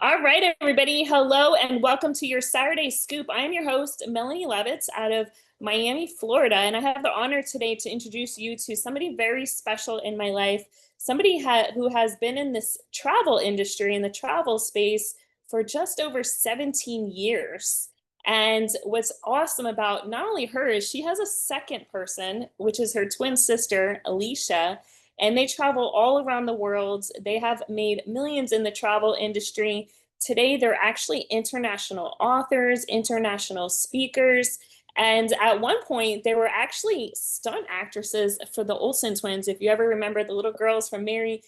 All right, everybody. Hello and welcome to your Saturday Scoop. I am your host, Melanie Levitz, out of Miami, Florida, and I have the honor today to introduce you to somebody very special in my life, somebody who has been in this travel industry, in the travel space, for just over 17 years. And what's awesome about not only her is she has a second person, which is her twin sister, Alicia, and they travel all around the world. They have made millions in the travel industry. Today, they're actually international authors, international speakers, and at one point, they were actually stunt actresses for the Olsen twins. If you ever remember the little girls from Mary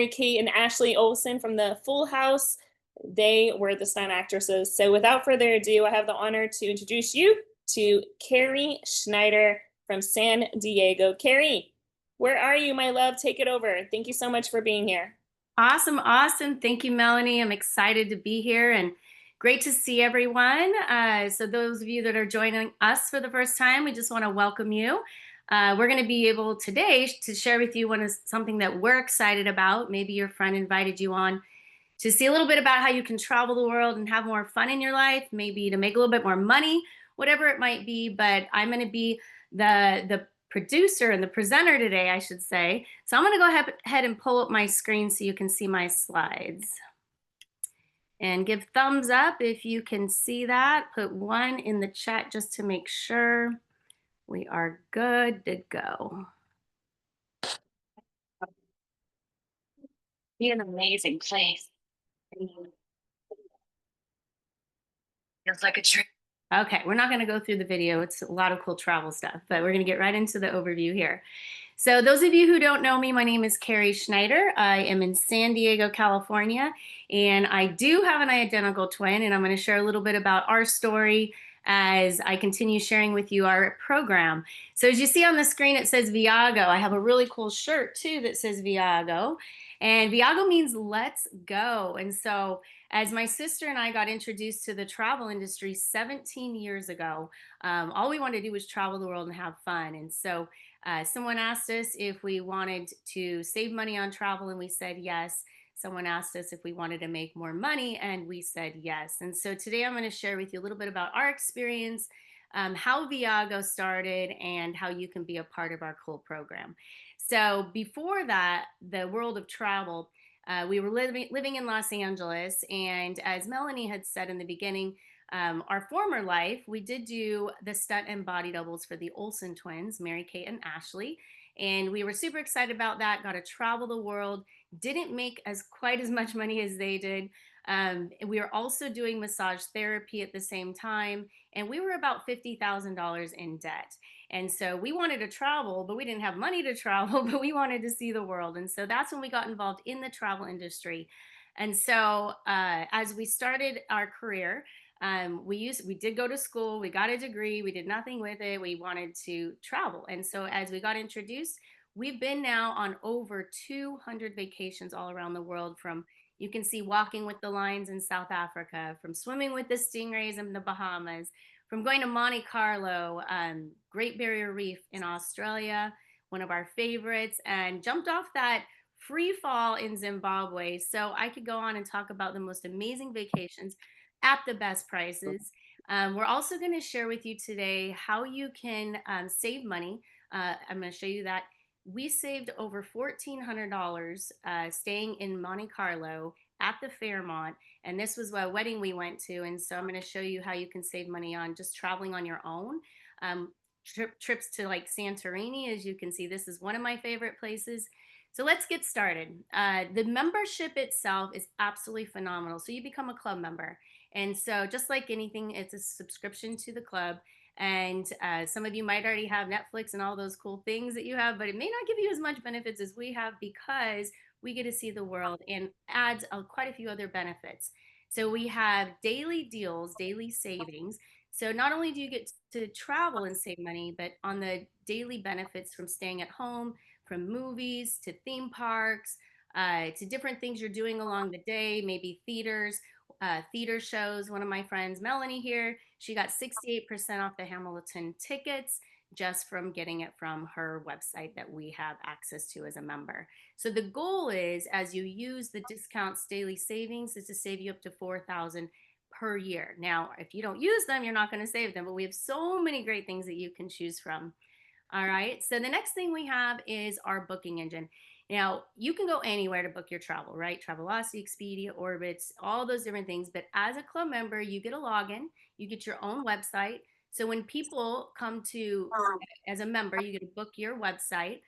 Kate and Ashley Olsen from the Full House, they were the stunt actresses. So without further ado, I have the honor to introduce you to Carrie Schneider from San Diego. Carrie, where are you, my love? Take it over. Thank you so much for being here. Awesome, awesome. Thank you, Melanie. I'm excited to be here and great to see everyone. So, those of you that are joining us for the first time, we just want to welcome you. We're going to be able today to share with you something that we're excited about. Maybe your friend invited you on to see a little bit about how you can travel the world and have more fun in your life, maybe to make a little bit more money, whatever it might be. But I'm going to be the producer and the presenter today, I should say. So I'm going to go ahead and pull up my screen so you can see my slides. And give thumbs up if you can see that. Put one in the chat just to make sure we are good to go. Be an amazing place. Feels like a dream. Okay, we're not going to go through the video. It's a lot of cool travel stuff, but we're going to get right into the overview here. So those of you who don't know me, my name is Carrie Schneider. I am in San Diego, California, and I do have an identical twin, and I'm going to share a little bit about our story as I continue sharing with you our program. So as you see on the screen, it says Viago. I have a really cool shirt too that says Viago, and Viago means let's go. And so as my sister and I got introduced to the travel industry 17 years ago, all we wanted to do was travel the world and have fun. And so someone asked us if we wanted to save money on travel, and we said yes. Someone asked us if we wanted to make more money, and we said yes. And so today I'm going to share with you a little bit about our experience, how Viago started, and how you can be a part of our cool program. So before that, the world of travel, we were living in Los Angeles, and as Melanie had said in the beginning, our former life, we did do the stunt and body doubles for the Olsen twins, Mary Kate and Ashley, and we were super excited about that. Got to travel the world. Didn't make quite as much money as they did. We were also doing massage therapy at the same time, and we were about $50,000 in debt. And so we wanted to travel, but we didn't have money to travel, but we wanted to see the world. And so that's when we got involved in the travel industry. And so as we started our career, we did go to school, we got a degree, we did nothing with it. We wanted to travel. And so as we got introduced, we've been now on over 200 vacations all around the world, from you can see walking with the lions in South Africa, from swimming with the stingrays in the Bahamas, from going to Monte Carlo, Great Barrier Reef in Australia, one of our favorites, and jumped off that free fall in Zimbabwe. So I could go on and talk about the most amazing vacations at the best prices. We're also going to share with you today how you can save money. I'm going to show you that we saved over $1,400 staying in Monte Carlo at the Fairmont. And this was a wedding we went to. And so I'm going to show you how you can save money on just traveling on your own. Trips to like Santorini, as you can see, this is one of my favorite places. So let's get started. The membership itself is absolutely phenomenal. So you become a club member. And so just like anything, it's a subscription to the club. And some of you might already have Netflix and all those cool things that you have, but it may not give you as much benefits as we have, because we get to see the world and adds quite a few other benefits. So we have daily deals, daily savings. So not only do you get to travel and save money, but on the daily benefits, from staying at home, from movies to theme parks, to different things you're doing along the day, maybe theater shows. One of my friends, Melanie here, she got 68% off the Hamilton tickets. just from getting it from her website that we have access to as a member. So the goal is, as you use the discounts daily savings, is to save you up to 4,000 per year. Now, if you don't use them, you're not going to save them, but we have so many great things that you can choose from. All right. So the next thing we have is our booking engine. Now, you can go anywhere to book your travel, right? Travelocity, Expedia, Orbitz, all those different things. But as a club member, you get a login, you get your own website. So when people come to, as a member, you get to book your website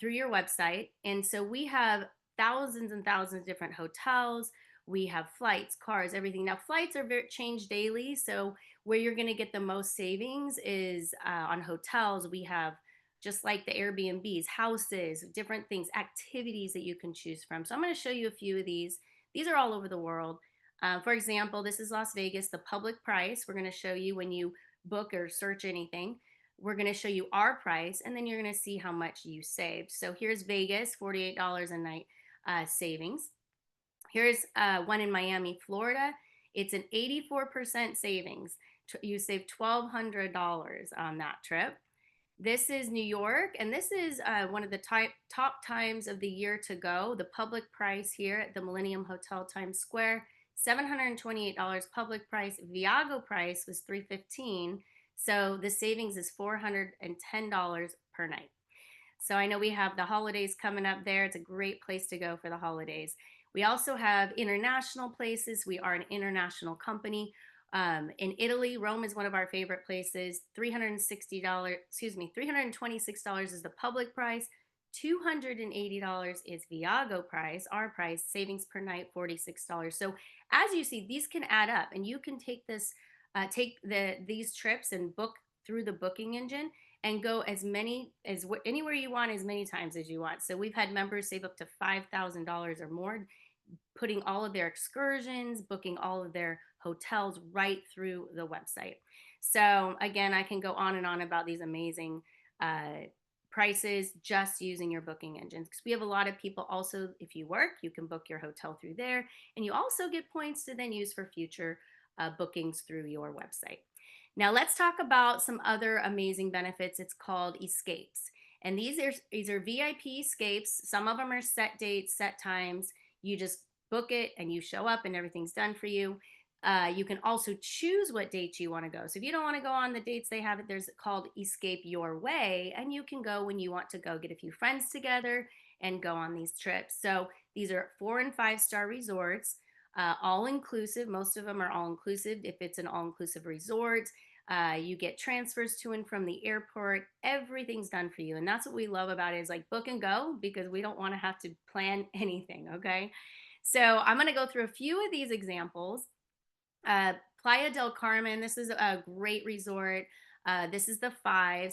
through your website. And so we have thousands and thousands of different hotels. We have flights, cars, everything. Now, flights are change daily. So where you're going to get the most savings is on hotels. We have, just like the Airbnbs, houses, different things, activities that you can choose from. So I'm going to show you a few of these. These are all over the world. For example, this is Las Vegas, the public price. We're going to show you when you book or search anything. We're going to show you our price, and then you're going to see how much you saved. So here's Vegas, $48 a night savings. Here's one in Miami, Florida. It's an 84% savings. You save $1,200 on that trip. This is New York, and this is one of the top times of the year to go. The public price here at the Millennium Hotel Times Square, $728 public price. Viago price was $315. So the savings is $410 per night. So I know we have the holidays coming up there. It's a great place to go for the holidays. We also have international places. We are an international company. In Italy, Rome is one of our favorite places. $326 is the public price. $280 is Viago price, our price, savings per night, $46. So as you see, these can add up, and you can take this, these trips and book through the booking engine and go anywhere you want, as many times as you want. So we've had members save up to $5,000 or more, putting all of their excursions, booking all of their hotels right through the website. So again, I can go on and on about these amazing prices just using your booking engines, because we have a lot of people also, if you work, you can book your hotel through there, and you also get points to then use for future bookings through your website. Now let's talk about some other amazing benefits. It's called escapes. And these are VIP escapes. Some of them are set dates, set times. You just book it and you show up and everything's done for you. You can also choose what dates you want to go. So if you don't want to go on the dates they have, there's called Escape Your Way, and you can go when you want to go, get a few friends together and go on these trips. So these are 4- and 5-star resorts, all inclusive. Most of them are all inclusive. If it's an all inclusive resort, you get transfers to and from the airport. Everything's done for you. And that's what we love about it, is like book and go, because we don't want to have to plan anything. Okay. So I'm going to go through a few of these examples. Playa del Carmen, this is a great resort. This is the five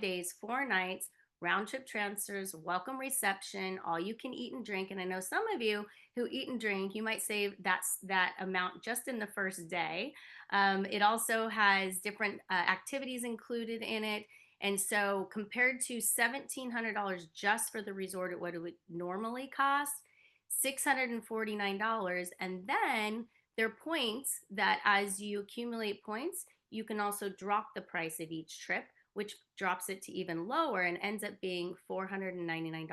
days, 4 nights, round trip transfers, welcome reception, all you can eat and drink. And I know some of you who eat and drink, you might save that amount just in the first day. It also has different activities included in it. And so compared to $1,700 just for the resort at what it would normally cost, $649. And then there are points that, as you accumulate points, you can also drop the price of each trip, which drops it to even lower and ends up being $499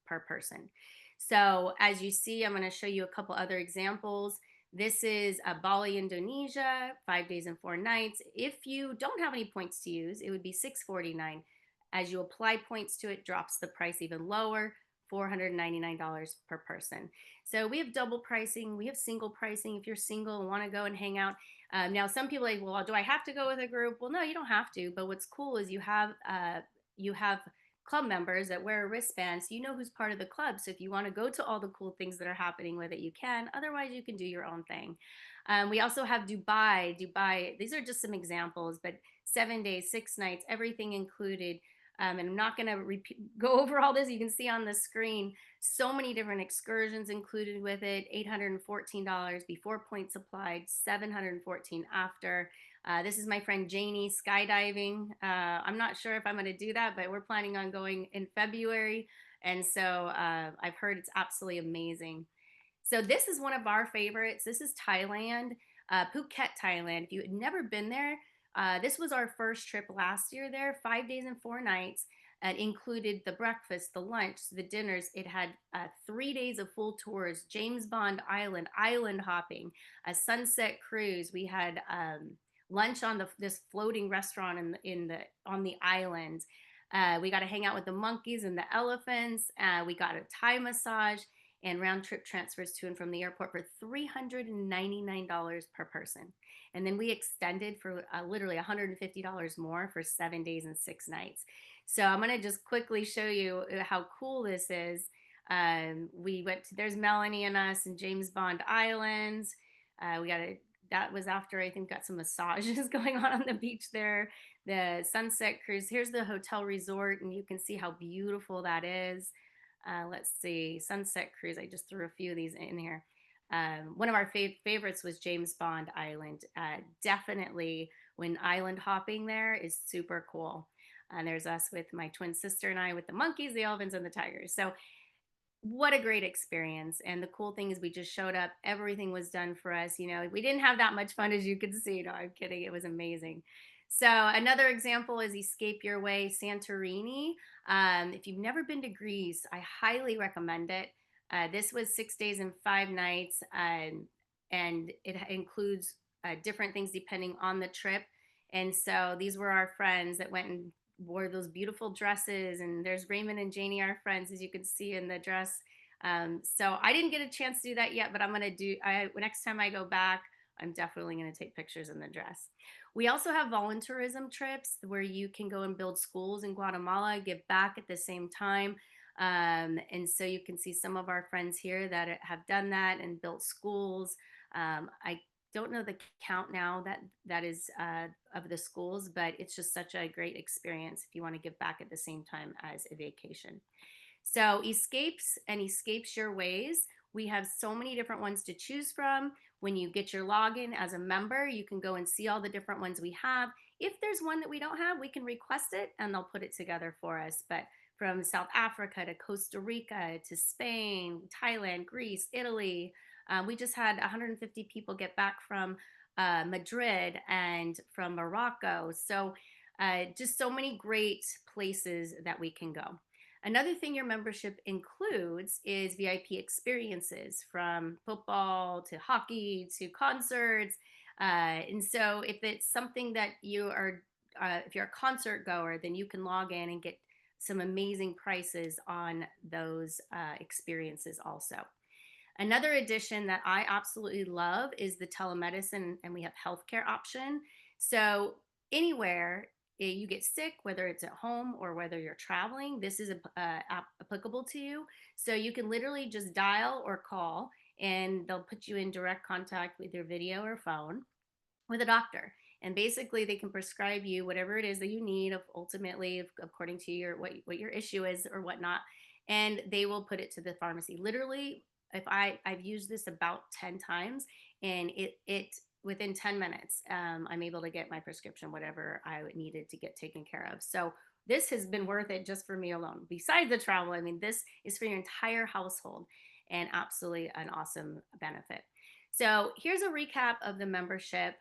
per person. So as you see, I'm going to show you a couple other examples. This is Bali, Indonesia, 5 days and 4 nights. If you don't have any points to use, it would be $649. As you apply points to it, drops the price even lower, $499 per person. So we have double pricing. We have single pricing if you're single and want to go and hang out. Now, some people are like, well, do I have to go with a group? Well, no, you don't have to. But what's cool is you have club members that wear a wristband, so you know who's part of the club. So if you want to go to all the cool things that are happening with it, you can. Otherwise, you can do your own thing. We also have Dubai. These are just some examples, but 7 days, 6 nights, everything included. And I'm not going to go over all this. You can see on the screen so many different excursions included with it. $814 before points applied, $714 after. This is my friend Janie skydiving. I'm not sure if I'm going to do that, but we're planning on going in February. And so I've heard it's absolutely amazing. So this is one of our favorites. This is Thailand, Phuket, Thailand. If you had never been there, This was our first trip last year there, 5 days and 4 nights. It included the breakfast, the lunch, the dinners. It had 3 days of full tours, James Bond Island, island hopping, a sunset cruise. We had lunch on this floating restaurant on the island. We got to hang out with the monkeys and the elephants. We got a Thai massage and round trip transfers to and from the airport for $399 per person. And then we extended for literally $150 more for 7 days and 6 nights. So I'm going to just quickly show you how cool this is. We went to, there's Melanie and us and James Bond Islands. That was after I think got some massages going on the beach there. The sunset cruise, here's the hotel resort, and you can see how beautiful that is. Let's see, sunset cruise. I just threw a few of these in here. One of our favorites was James Bond Island. Definitely when island hopping there is super cool. And there's us with my twin sister and I with the monkeys, the elephants, and the tigers. So what a great experience. And the cool thing is we just showed up. Everything was done for us. You know, we didn't have that much fun, as you can see. No, I'm kidding. It was amazing. So another example is Escape Your Way Santorini. If you've never been to Greece, I highly recommend it. This was 6 days and 5 nights, and it includes different things depending on the trip. And so these were our friends that went and wore those beautiful dresses, and there's Raymond and Janie, our friends, as you can see in the dress. So I didn't get a chance to do that yet, but I'm going to do, next time I go back, I'm definitely going to take pictures in the dress. We also have volunteerism trips where you can go and build schools in Guatemala, give back at the same time. And so you can see some of our friends here that have done that and built schools. I don't know the count now that is of the schools, but it's just such a great experience if you want to give back at the same time as a vacation. So escapes and escapes your ways. We have so many different ones to choose from. When you get your login as a member, you can go and see all the different ones we have. If there's one that we don't have, we can request it and they'll put it together for us. But from South Africa to Costa Rica to Spain, Thailand, Greece, Italy, we just had 150 people get back from Madrid and from Morocco. So just so many great places that we can go. Another thing your membership includes is VIP experiences, from football to hockey to concerts. And so if it's something that you are, if you're a concert goer, then you can log in and get some amazing prices on those experiences also. Another addition that I absolutely love is the telemedicine, and we have healthcare option. So anywhere you get sick, whether it's at home or whether you're traveling, this is applicable to you. So you can literally just dial or call, and they'll put you in direct contact with your video or phone with a doctor. And basically they can prescribe you whatever it is that you need, ultimately according to your what your issue is or whatnot, and they will put it to the pharmacy. Literally, if I've used this about 10 times, and it within 10 minutes, I'm able to get my prescription, whatever I needed to get taken care of. So this has been worth it just for me alone. Besides the travel, I mean, this is for your entire household, and absolutely an awesome benefit. So here's a recap of the membership.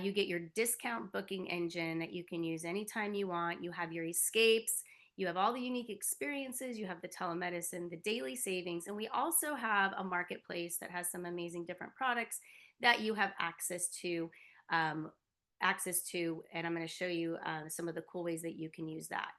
You get your discount booking engine that you can use anytime you want. You have your escapes. You have all the unique experiences. You have the telemedicine, the daily savings, and we also have a marketplace that has some amazing different products that you have access to. And I'm going to show you some of the cool ways that you can use that.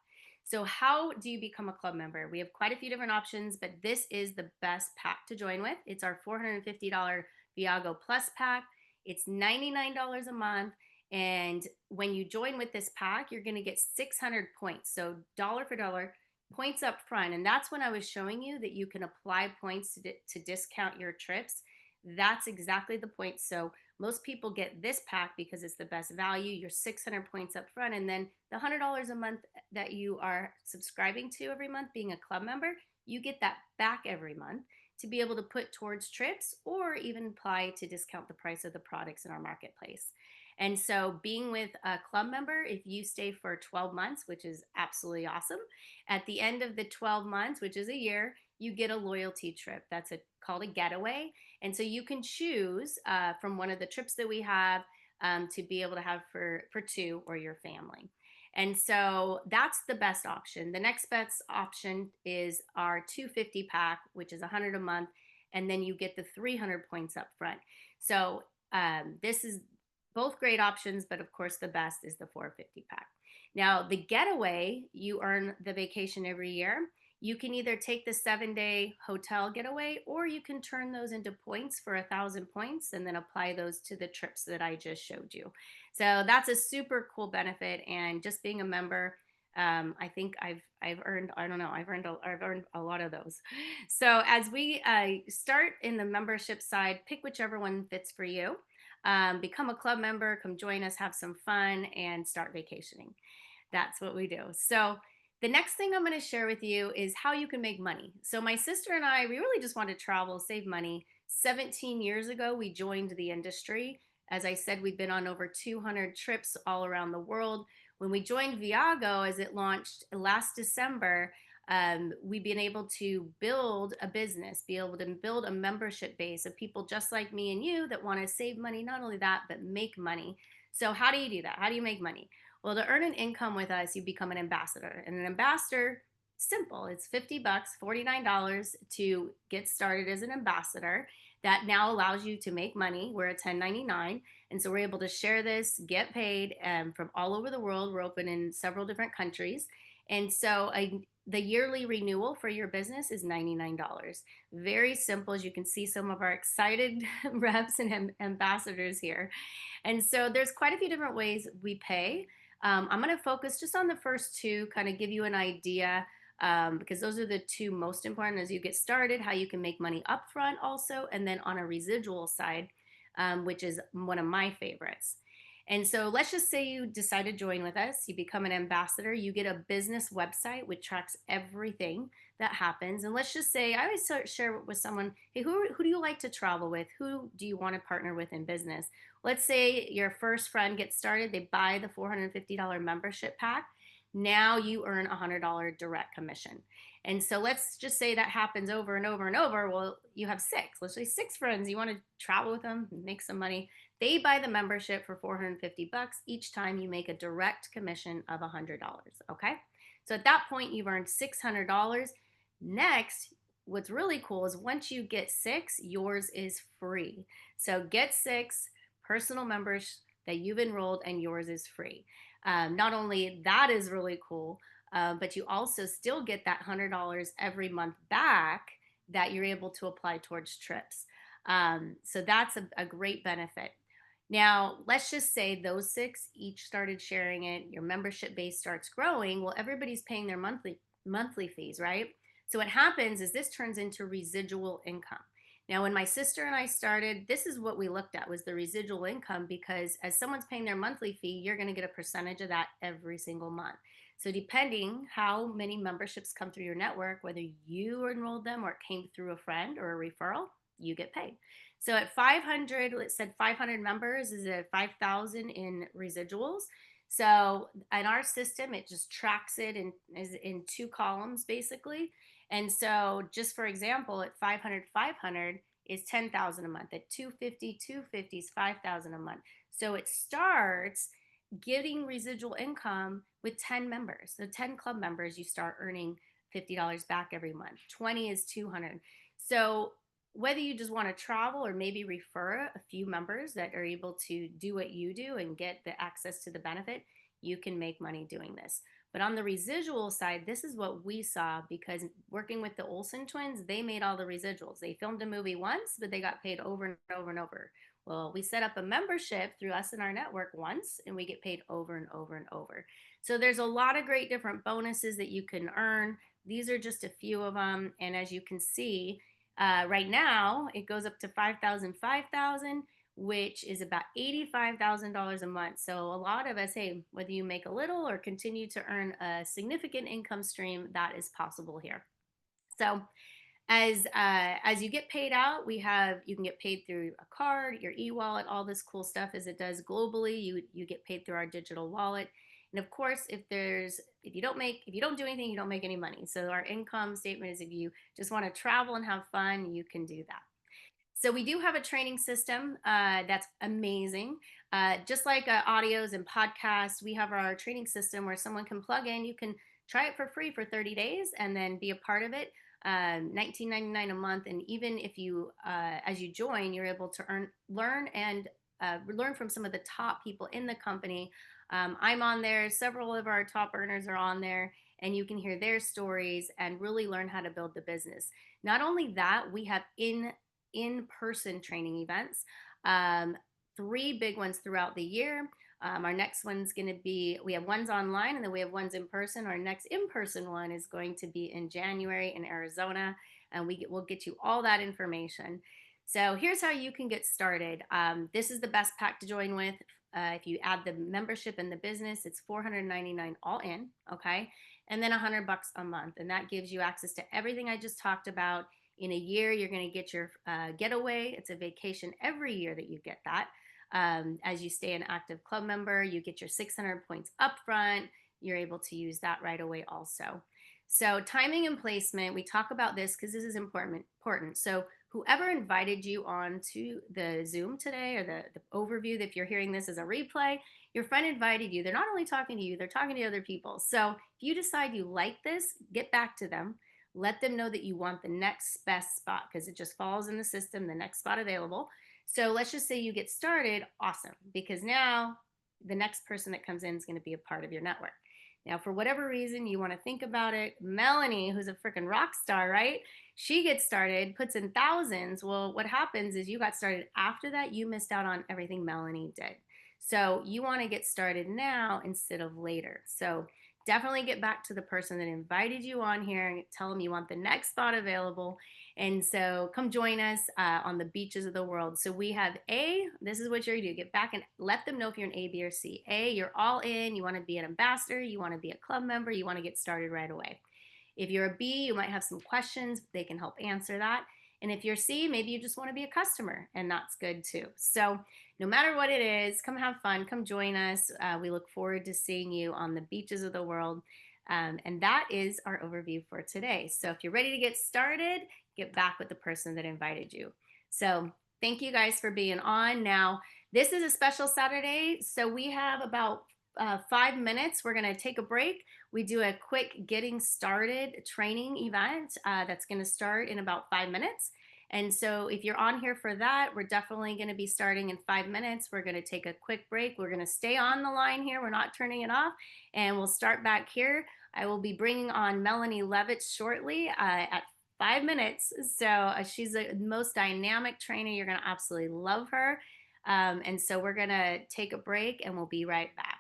So how do you become a club member? We have quite a few different options, but this is the best pack to join with. It's our $450 Viago Plus pack. It's $99 a month. And when you join with this pack, you're going to get 600 points. So dollar for dollar points up front. And that's when I was showing you that you can apply points to discount your trips. That's exactly the point. So most people get this pack because it's the best value. You're 600 points up front. And then the $100 a month that you are subscribing to every month, being a club member, you get that back every month to be able to put towards trips, or even apply to discount the price of the products in our marketplace. And so being with a club member, if you stay for 12 months, which is absolutely awesome, at the end of the 12 months, which is a year, you get a loyalty trip. That's called a getaway. And so you can choose from one of the trips that we have. to be able to have for two or your family. And so that's the best option. The next best option is our 250 pack, which is 100 a month, and then you get the 300 points up front. So this is both great options, but of course the best is the 450 pack. Now the getaway, you earn the vacation every year. You can either take the 7-day hotel getaway, or you can turn those into points for 1,000 points and then apply those to the trips that I just showed you. So that's a super cool benefit. And just being a member, I think I've earned, I don't know, I've earned a lot of those. So as we start in the membership side, pick whichever one fits for you. Become a club member, come join us, have some fun, and start vacationing. That's what we do. So the next thing I'm going to share with you is how you can make money. So my sister and I, we really just wanted to travel, save money. 17 years ago, we joined the industry. As I said, we've been on over 200 trips all around the world. When we joined Viago, as it launched last December, we've been able to build a business, be able to build a membership base of people just like me and you that want to save money. Not only that, but make money. So how do you do that? How do you make money? Well, to earn an income with us, you become an ambassador. And an ambassador, simple, it's 50 bucks, $49 to get started as an ambassador. That now allows you to make money. We're a 1099. And so we're able to share this, get paid from all over the world. We're open in several different countries. And so the yearly renewal for your business is $99. Very simple, as you can see some of our excited reps and ambassadors here. And so there's quite a few different ways we pay. I'm going to focus just on the first two, kind of give you an idea, because those are the two most important as you get started, how you can make money upfront also, and then on a residual side, which is one of my favorites. And so let's just say you decide to join with us, you become an ambassador, you get a business website which tracks everything that happens. And let's just say, I always share with someone, hey, who do you like to travel with? Who do you want to partner with in business? Let's say your first friend gets started, they buy the $450 membership pack. Now you earn a $100 direct commission. And so let's just say that happens over and over and over. Well, you have six, let's say six friends, you want to travel with them, make some money. They buy the membership for 450 bucks. Each time you make a direct commission of $100. Okay. So at that point, you've earned $600. Next, what's really cool is once you get six, yours is free. So get six personal members that you've enrolled and yours is free. Not only that is really cool, but you also still get that $100 every month back that you're able to apply towards trips. So that's a great benefit. Now, let's just say those six each started sharing it. Your membership base starts growing. Well, everybody's paying their monthly fees, right? So what happens is this turns into residual income. Now, when my sister and I started, this is what we looked at was the residual income, because as someone's paying their monthly fee, you're going to get a percentage of that every single month. So depending how many memberships come through your network, whether you enrolled them or it came through a friend or a referral, you get paid. So at 500, it said 500 members is at 5,000 in residuals. So in our system, it just tracks it in two columns basically. And so just for example, at 500, 500 is 10,000 a month. At 250, 250 is 5,000 a month. So it starts getting residual income with 10 members. So 10 club members, you start earning $50 back every month. 20 is 200. So whether you just want to travel or maybe refer a few members that are able to do what you do and get the access to the benefit, you can make money doing this. But on the residual side, this is what we saw, because working with the Olsen twins, they made all the residuals. They filmed a movie once, but they got paid over and over and over. Well, we set up a membership through us and our network once, and we get paid over and over and over. So there's a lot of great different bonuses that you can earn. These are just a few of them. And as you can see, right now, it goes up to 5,000, 5,000, which is about $85,000 a month. So a lot of us, hey, whether you make a little or continue to earn a significant income stream, that is possible here. So as you get paid out, you can get paid through a card, your e-wallet, all this cool stuff as it does globally. You get paid through our digital wallet. And of course, if you don't do anything, you don't make any money. So our income statement is if you just want to travel and have fun, you can do that. So we do have a training system that's amazing. Just like audios and podcasts, we have our training system where someone can plug in. You can try it for free for 30 days and then be a part of it. $19.99 a month, and even if you, as you join, you're able to learn from some of the top people in the company. I'm on there. Several of our top earners are on there, and you can hear their stories and really learn how to build the business. Not only that, we have in-person training events. 3 big ones throughout the year. Our next one's going to be, we have ones online and then we have ones in person. Our next in-person one is going to be in January in Arizona, and we'll get you all that information. So here's how you can get started. This is the best pack to join with. If you add the membership and the business, it's $499 all in, okay? And then $100 a month. And that gives you access to everything I just talked about. In a year, you're going to get your getaway. It's a vacation every year that you get that. As you stay an active club member, you get your 600 points upfront. You're able to use that right away also. So timing and placement, we talk about this because this is important. So whoever invited you on to the Zoom today, or the overview, if you're hearing this as a replay, your friend invited you. They're not only talking to you, they're talking to other people. So if you decide you like this, get back to them. Let them know that you want the next best spot, because it just falls in the system, the next spot available. So let's just say you get started, awesome, because now the next person that comes in is going to be a part of your network. Now, for whatever reason you want to think about it, Melanie, who's a freaking rock star, right? She gets started, puts in thousands. Well, what happens is you got started after that, you missed out on everything Melanie did. So you want to get started now instead of later. So definitely get back to the person that invited you on here and tell them you want the next spot available. And so come join us on the beaches of the world. So we have A, this is what you're gonna do. Get back and let them know if you're an A, B, or C. A, you're all in, you wanna be an ambassador, you wanna be a club member, you wanna get started right away. If you're a B, you might have some questions, they can help answer that. And if you're C, maybe you just wanna be a customer, and that's good too. So no matter what it is, come have fun, come join us. We look forward to seeing you on the beaches of the world. And that is our overview for today. So if you're ready to get started, get back with the person that invited you. So thank you guys for being on. Now, this is a special Saturday. So we have about 5 minutes. We're going to take a break. We do a quick getting started training event that's going to start in about 5 minutes. And so if you're on here for that, we're definitely going to be starting in 5 minutes. We're going to take a quick break. We're going to stay on the line here. We're not turning it off, and we'll start back here. I will be bringing on Melanie Levitz shortly at 5 minutes. So she's the most dynamic trainer. You're going to absolutely love her. And so we're going to take a break, and we'll be right back.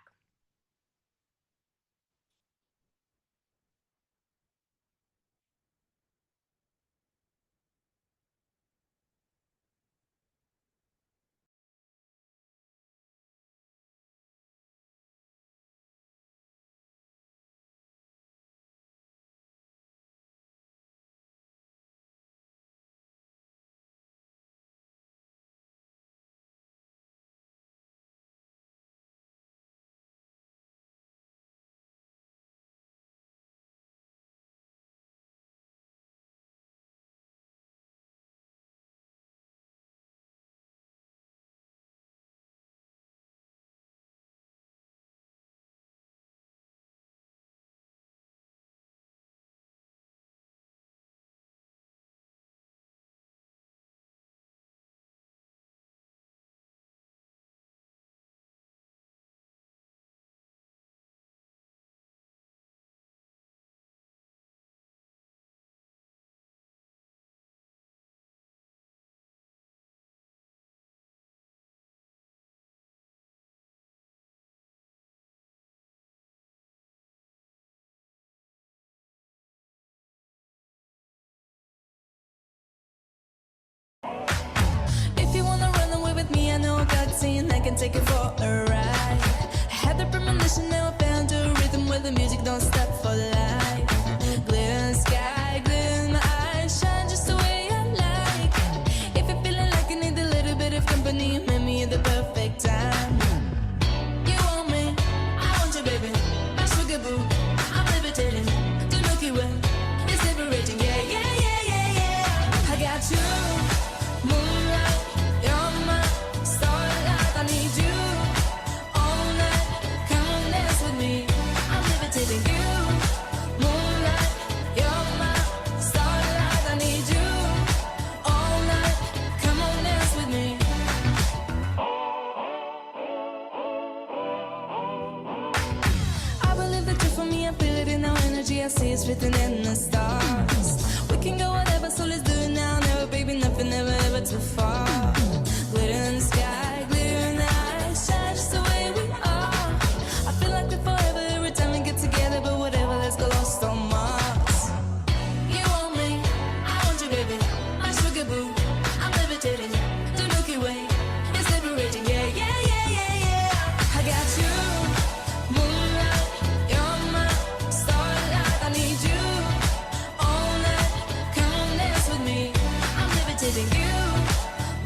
I can take it for a ride. I had the premonition, now I found a rhythm where the music don't stop for life. Glitter sky, glitter in my eyes, shine just the way I like. If you're feeling like you need a little bit of company, you met me at the perfect time. You want me, I want you, baby. My sugar boo, I'm levitating. The Milky Way is liberating, yeah, yeah, yeah, yeah, yeah. I got you, moonlight, you're my starlight. I need you. see is written in the stars. We can go whatever, so let's do it now. Never, baby, nothing, never, ever too far. Glitter in the sky, glitter in the eyes, shine just the way we are. I feel like we're forever every time we get together, but whatever, let's go lost on Mars. You want me, I want you, baby, my sugar boo. I'm levitating, the Milky Way, it's liberating, yeah, yeah, yeah, yeah, yeah. I got you, moonlight, you're my starlight. I need you all night, come on, dance with me. I'm levitating you,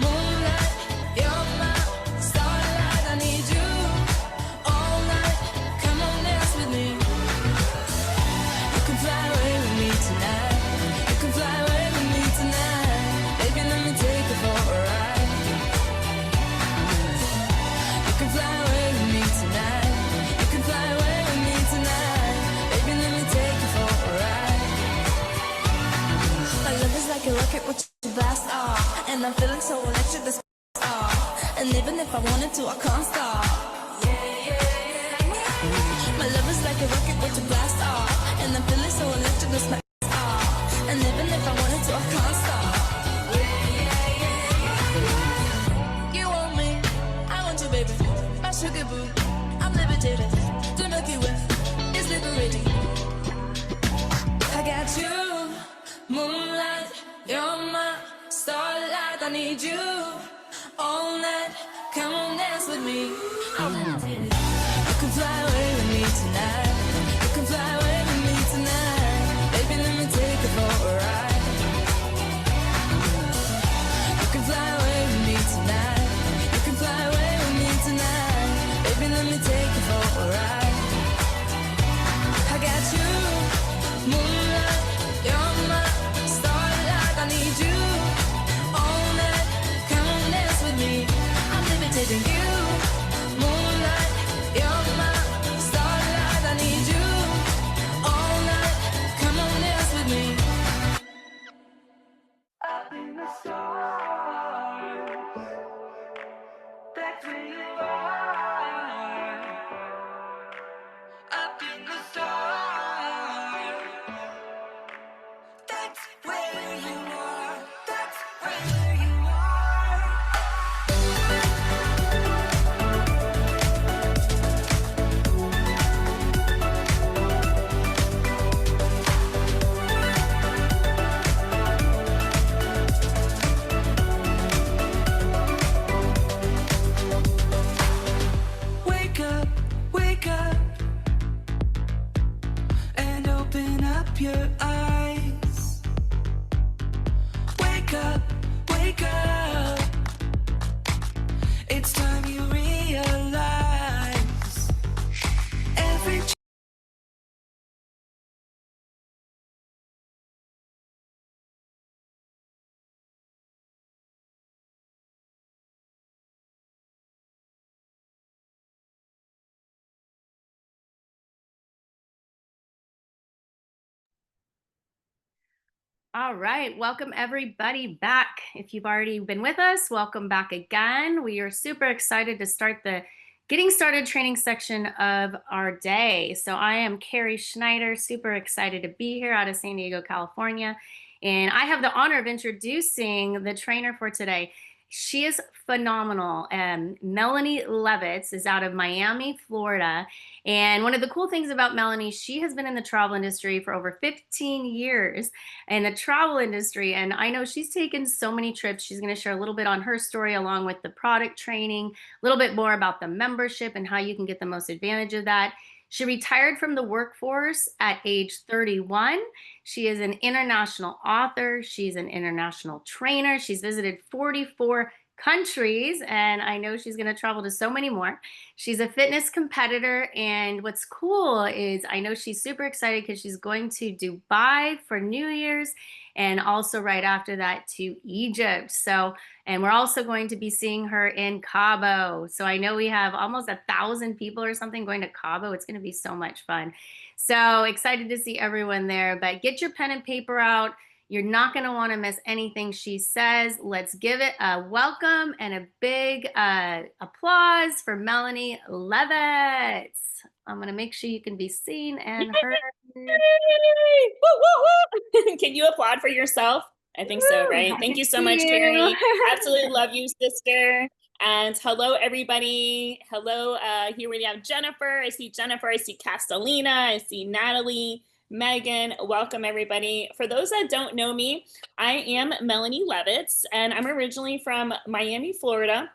moonlight, you're my starlight. I need you all night, come on, dance with me. You can fly away with me tonight. You can fly away with me tonight. Baby, let me take you for a ride. You can fly away with me tonight. You can fly away with me tonight. Baby, let me take you for a ride. My love is like a rocket, watch you blast off. And I'm feeling so electric, this off. And even if I wanted to, I can't stop. My love is like a rocket, watch you blast off. And I'm feeling so electric, this off. And even if I wanted to, I can't stop. You want me, I want you, baby. My sugar boo, I'm levitating. The Milky Way is liberating. I got you, moonlight, you're my starlight. I need you all night. Come on, dance with me. I'm levitating. You can fly away with me tonight. You can fly away with me tonight. Baby, let me take you for a ride. You can fly away with me tonight. You can fly away with me tonight. Baby, let me take you for a ride. I got you, moonlight, you're my starlight. I need you all night. Come on, dance with me. I'm levitating you, moonlight, you're my starlight. I need you all night. Come on, dance with me. Up in the stars, that's where you are. Up in the stars, that's where you are. That's where you are. Wake up, and open up your eyes. Wake up, it's time you realize every All right, welcome everybody back. If you've already been with us, welcome back again. We are super excited to start the getting started training section of our day. So I am Carrie Schneider, super excited to be here out of San Diego, California. And I have the honor of introducing the trainer for today. She is phenomenal. Melanie Levitz is out of Miami, Florida. And one of the cool things about Melanie, she has been in the travel industry for over 15 years in the travel industry. And I know she's taken so many trips. She's going to share a little bit on her story along with the product training, a little bit more about the membership and how you can get the most advantage of that. She retired from the workforce at age 31. She is an international author. She's an international trainer. She's visited 44 countries, and I know she's going to travel to so many more. She's a fitness competitor, and what's cool is I know she's super excited because she's going to Dubai for New Year's and also right after that to Egypt. So, and we're also going to be seeing her in Cabo. So I know we have almost 1,000 people or something going to Cabo. It's going to be so much fun. So excited to see everyone there, but get your pen and paper out. You're not going to want to miss anything she says. Let's give it a welcome and a big applause for Melanie Levitz. I'm going to make sure you can be seen and heard. Yay! Woo, woo, woo. Can you applaud for yourself? I think so, Woo! right? Thank you so Thank much, you. Carrie. Absolutely love you, sister. And hello, everybody. Hello, here we have Jennifer. I see Jennifer. I see Castellina. I see Natalie, Megan. Welcome, everybody. For those that don't know me, I am Melanie Levitz, and I'm originally from Miami, Florida.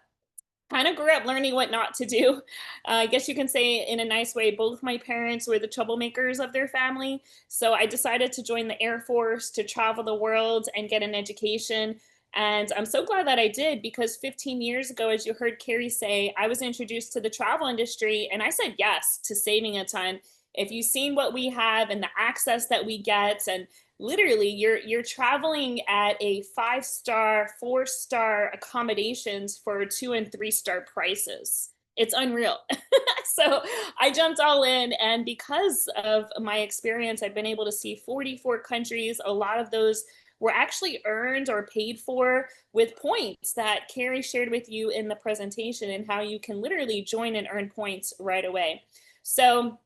Kind of grew up learning what not to do. I guess you can say in a nice way, both my parents were the troublemakers of their family. So I decided to join the Air Force to travel the world and get an education. And I'm so glad that I did, because 15 years ago, as you heard Carrie say, I was introduced to the travel industry and I said yes to saving a ton. If you've seen what we have and the access that we get, and literally you're traveling at a 5-star, 4-star accommodations for 2 and 3-star prices. It's unreal. So I jumped all in, and because of my experience, I've been able to see 44 countries. A lot of those were actually earned or paid for with points that Carrie shared with you in the presentation, and how you can literally join and earn points right away. So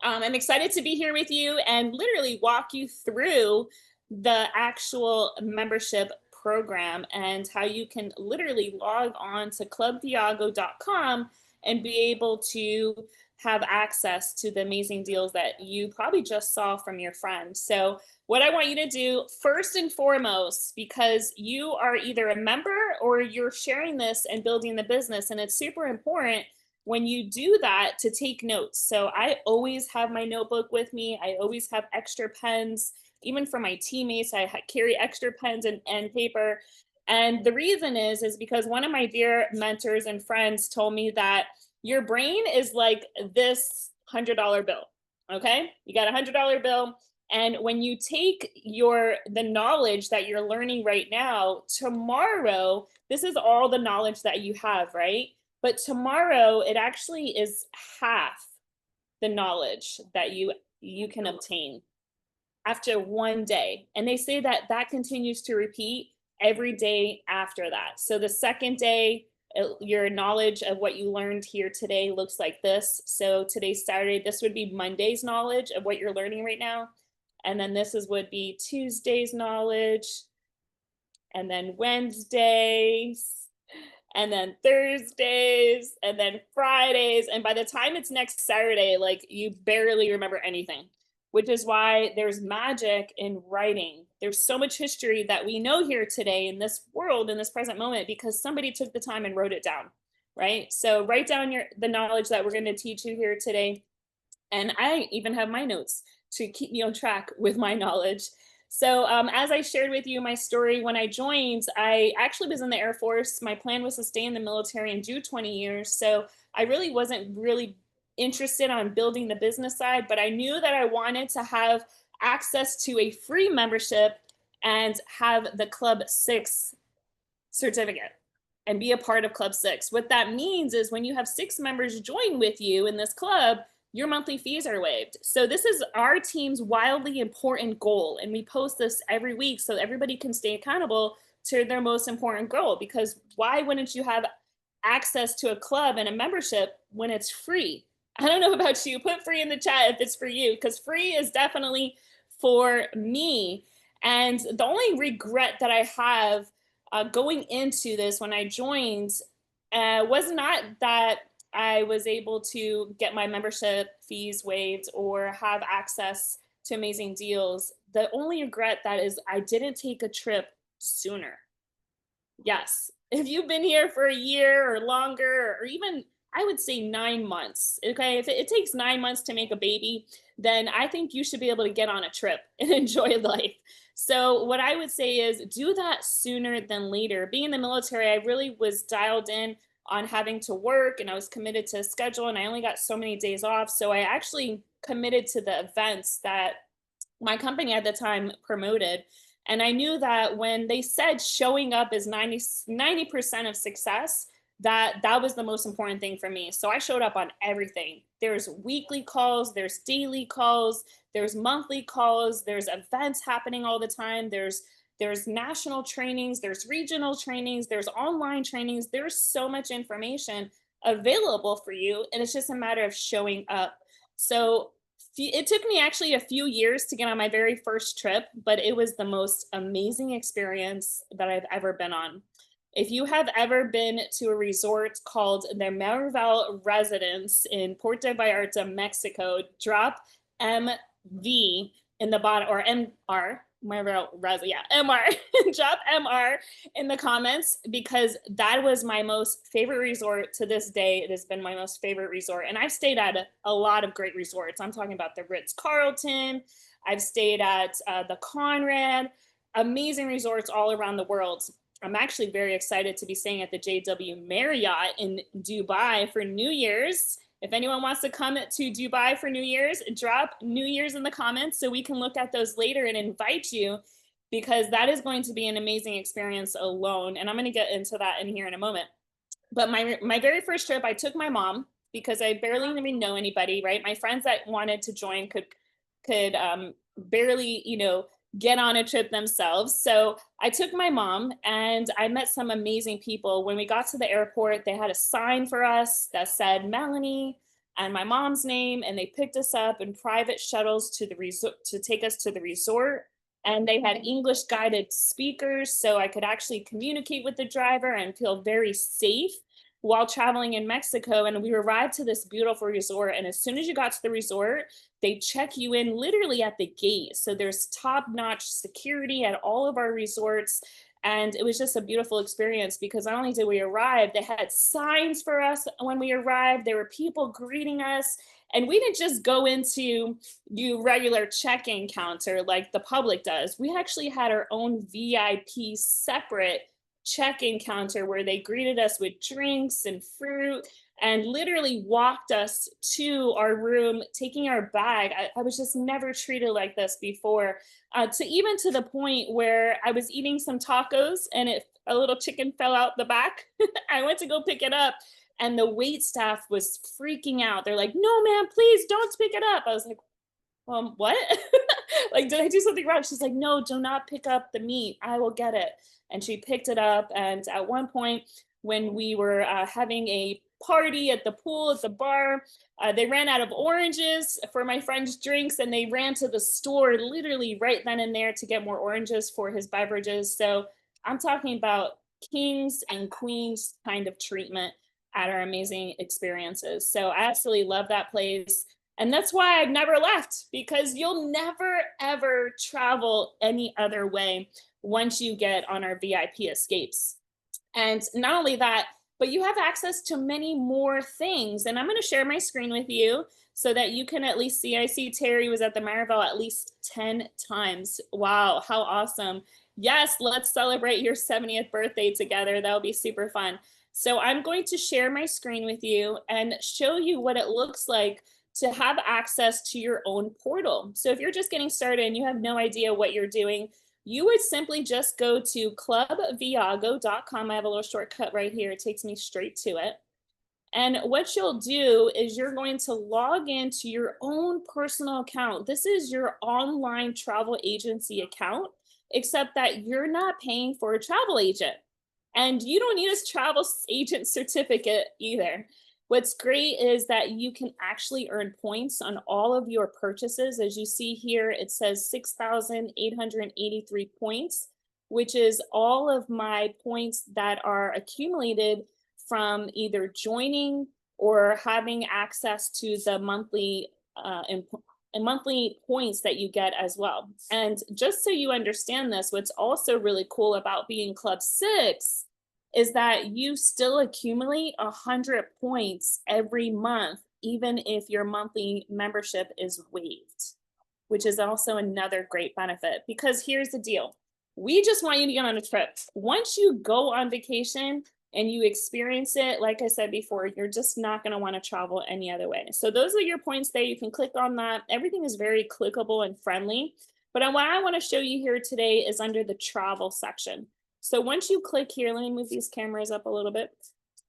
I'm excited to be here with you and literally walk you through the actual membership program and how you can literally log on to clubviago.com and be able to have access to the amazing deals that you probably just saw from your friends. So what I want you to do first and foremost, because you are either a member or you're sharing this and building the business, and it's super important when you do that to take notes. So I always have my notebook with me. I always have extra pens, even for my teammates. I carry extra pens and paper. And the reason is because one of my dear mentors and friends told me that your brain is like this $100 bill. Okay, you got a $100 bill. And when you take the knowledge that you're learning right now, tomorrow, this is all the knowledge that you have, right? But tomorrow, it actually is half the knowledge that you can obtain after one day. And they say that that continues to repeat every day after that. So the second day, your knowledge of what you learned here today looks like this. So today's Saturday, this would be Monday's knowledge of what you're learning right now. And then would be Tuesday's knowledge, and then Wednesdays, and then Thursdays, and then Fridays. And by the time it's next Saturday, like, you barely remember anything, which is why there's magic in writing. There's so much history that we know here today in this world, in this present moment, because somebody took the time and wrote it down, right? So write down the knowledge that we're going to teach you here today. And I even have my notes to keep me on track with my knowledge. So as I shared with you my story, when I joined, I actually was in the Air Force. My plan was to stay in the military and do 20 years. So I really wasn't really interested on building the business side, but I knew that I wanted to have access to a free membership and have the Club 6 certificate and be a part of Club 6. What that means is when you have 6 members join with you in this club, your monthly fees are waived. So this is our team's wildly important goal. And we post this every week so everybody can stay accountable to their most important goal. Because why wouldn't you have access to a club and a membership when it's free? I don't know about you. Put free in the chat if it's for you, because free is definitely for me. And the only regret that I have going into this when I joined was not that I was able to get my membership fees waived or have access to amazing deals. The only regret that is I didn't take a trip sooner. Yes, if you've been here for a year or longer, or even I would say 9 months, okay? If it takes 9 months to make a baby, then I think you should be able to get on a trip and enjoy life. So what I would say is do that sooner than later. Being in the military, I really was dialed in on having to work, and I was committed to a schedule, and I only got so many days off. So I actually committed to the events that my company at the time promoted. And I knew that when they said showing up is 90% of success, that was the most important thing for me. So I showed up on everything. There's weekly calls, there's daily calls, there's monthly calls, there's events happening all the time. There's national trainings, there's regional trainings, there's online trainings. There's so much information available for you. And it's just a matter of showing up. So It took me actually a few years to get on my very first trip, but it was the most amazing experience that I've ever been on. If you have ever been to a resort called the Marival Residence in Puerto Vallarta, Mexico, drop MV in the bottom, or MR, Marival Res, yeah, MR, drop MR in the comments, because that was my most favorite resort to this day. It has been my most favorite resort. And I've stayed at a lot of great resorts. I'm talking about the Ritz-Carlton. I've stayed at the Conrad, amazing resorts all around the world. I'm actually very excited to be staying at the JW Marriott in Dubai for New Year's. If anyone wants to come to Dubai for New Year's, drop New Year's in the comments so we can look at those later and invite you, because that is going to be an amazing experience alone. And I'm going to get into that in here in a moment. But my very first trip, I took my mom because I barely even know anybody, right? My friends that wanted to join could barely, get on a trip themselves. So I took my mom and I met some amazing people. When we got to the airport, they had a sign for us that said Melanie and my mom's name, and they picked us up in private shuttles to the resort to take us to the resort. And they had English guided speakers, so I could actually communicate with the driver and feel very safe while traveling in Mexico. And we arrived to this beautiful resort. And as soon as you got to the resort, they check you in literally at the gate. So there's top-notch security at all of our resorts. And it was just a beautiful experience, because not only did we arrive, they had signs for us when we arrived. There were people greeting us. And we didn't just go into your regular check-in counter like the public does. We actually had our own VIP separate check-in counter where they greeted us with drinks and fruit and literally walked us to our room, taking our bag. I was just never treated like this before, to the point where I was eating some tacos and a little chicken fell out the back. I went to go pick it up and the wait staff was freaking out. They're like, "No, ma'am, please don't pick it up." I was like, what? Like, did I do something wrong? She's like, "No, do not pick up the meat. I will get it." And she picked it up. And at one point, when we were having a party at the pool, at the bar, they ran out of oranges for my friend's drinks, and they ran to the store literally right then and there to get more oranges for his beverages. So I'm talking about kings and queens kind of treatment at our amazing experiences. So I absolutely love that place. And that's why I've never left, because you'll never, ever travel any other way once you get on our VIP escapes. And not only that, but you have access to many more things. And I'm going to share my screen with you so that you can at least see. I see Terry was at the Marival at least 10 times. Wow, how awesome. Yes, let's celebrate your 70th birthday together. That'll be super fun. So I'm going to share my screen with you and show you what it looks like to have access to your own portal. So if you're just getting started and you have no idea what you're doing, you would simply just go to clubviago.com. I have a little shortcut right here. It takes me straight to it. And what you'll do is you're going to log into your own personal account. This is your online travel agency account, except that you're not paying for a travel agent. And you don't need a travel agent certificate either. What's great is that you can actually earn points on all of your purchases. As you see here, it says 6,883 points, which is all of my points that are accumulated from either joining or having access to the monthly points that you get as well. And just so you understand this, what's also really cool about being Club 6 is that you still accumulate 100 points every month, even if your monthly membership is waived, which is also another great benefit. Because here's the deal. We just want you to get on a trip. Once you go on vacation and you experience it, like I said before, you're just not going to want to travel any other way. So those are your points there. You can click on that. Everything is very clickable and friendly. But what I want to show you here today is under the travel section. So once you click here, let me move these cameras up a little bit.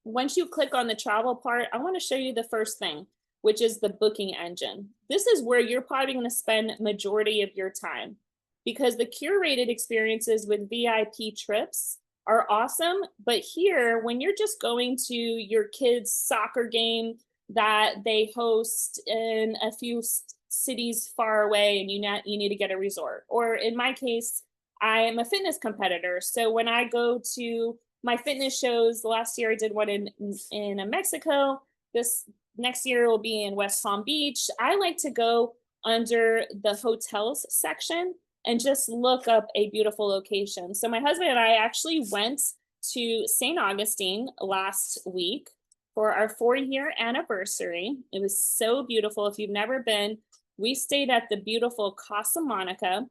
Once you click on the travel part, I want to show you the first thing, which is the booking engine. This is where you're probably going to spend majority of your time, because the curated experiences with VIP trips are awesome. But here, when you're just going to your kids' soccer game that they host in a few cities far away and you need to get a resort. Or in my case, I am a fitness competitor. So when I go to my fitness shows, last year I did one in Mexico. This next year will be in West Palm Beach. I like to go under the hotels section and just look up a beautiful location. So my husband and I actually went to St. Augustine last week for our 4-year anniversary. It was so beautiful. If you've never been, we stayed at the beautiful Casa Monica.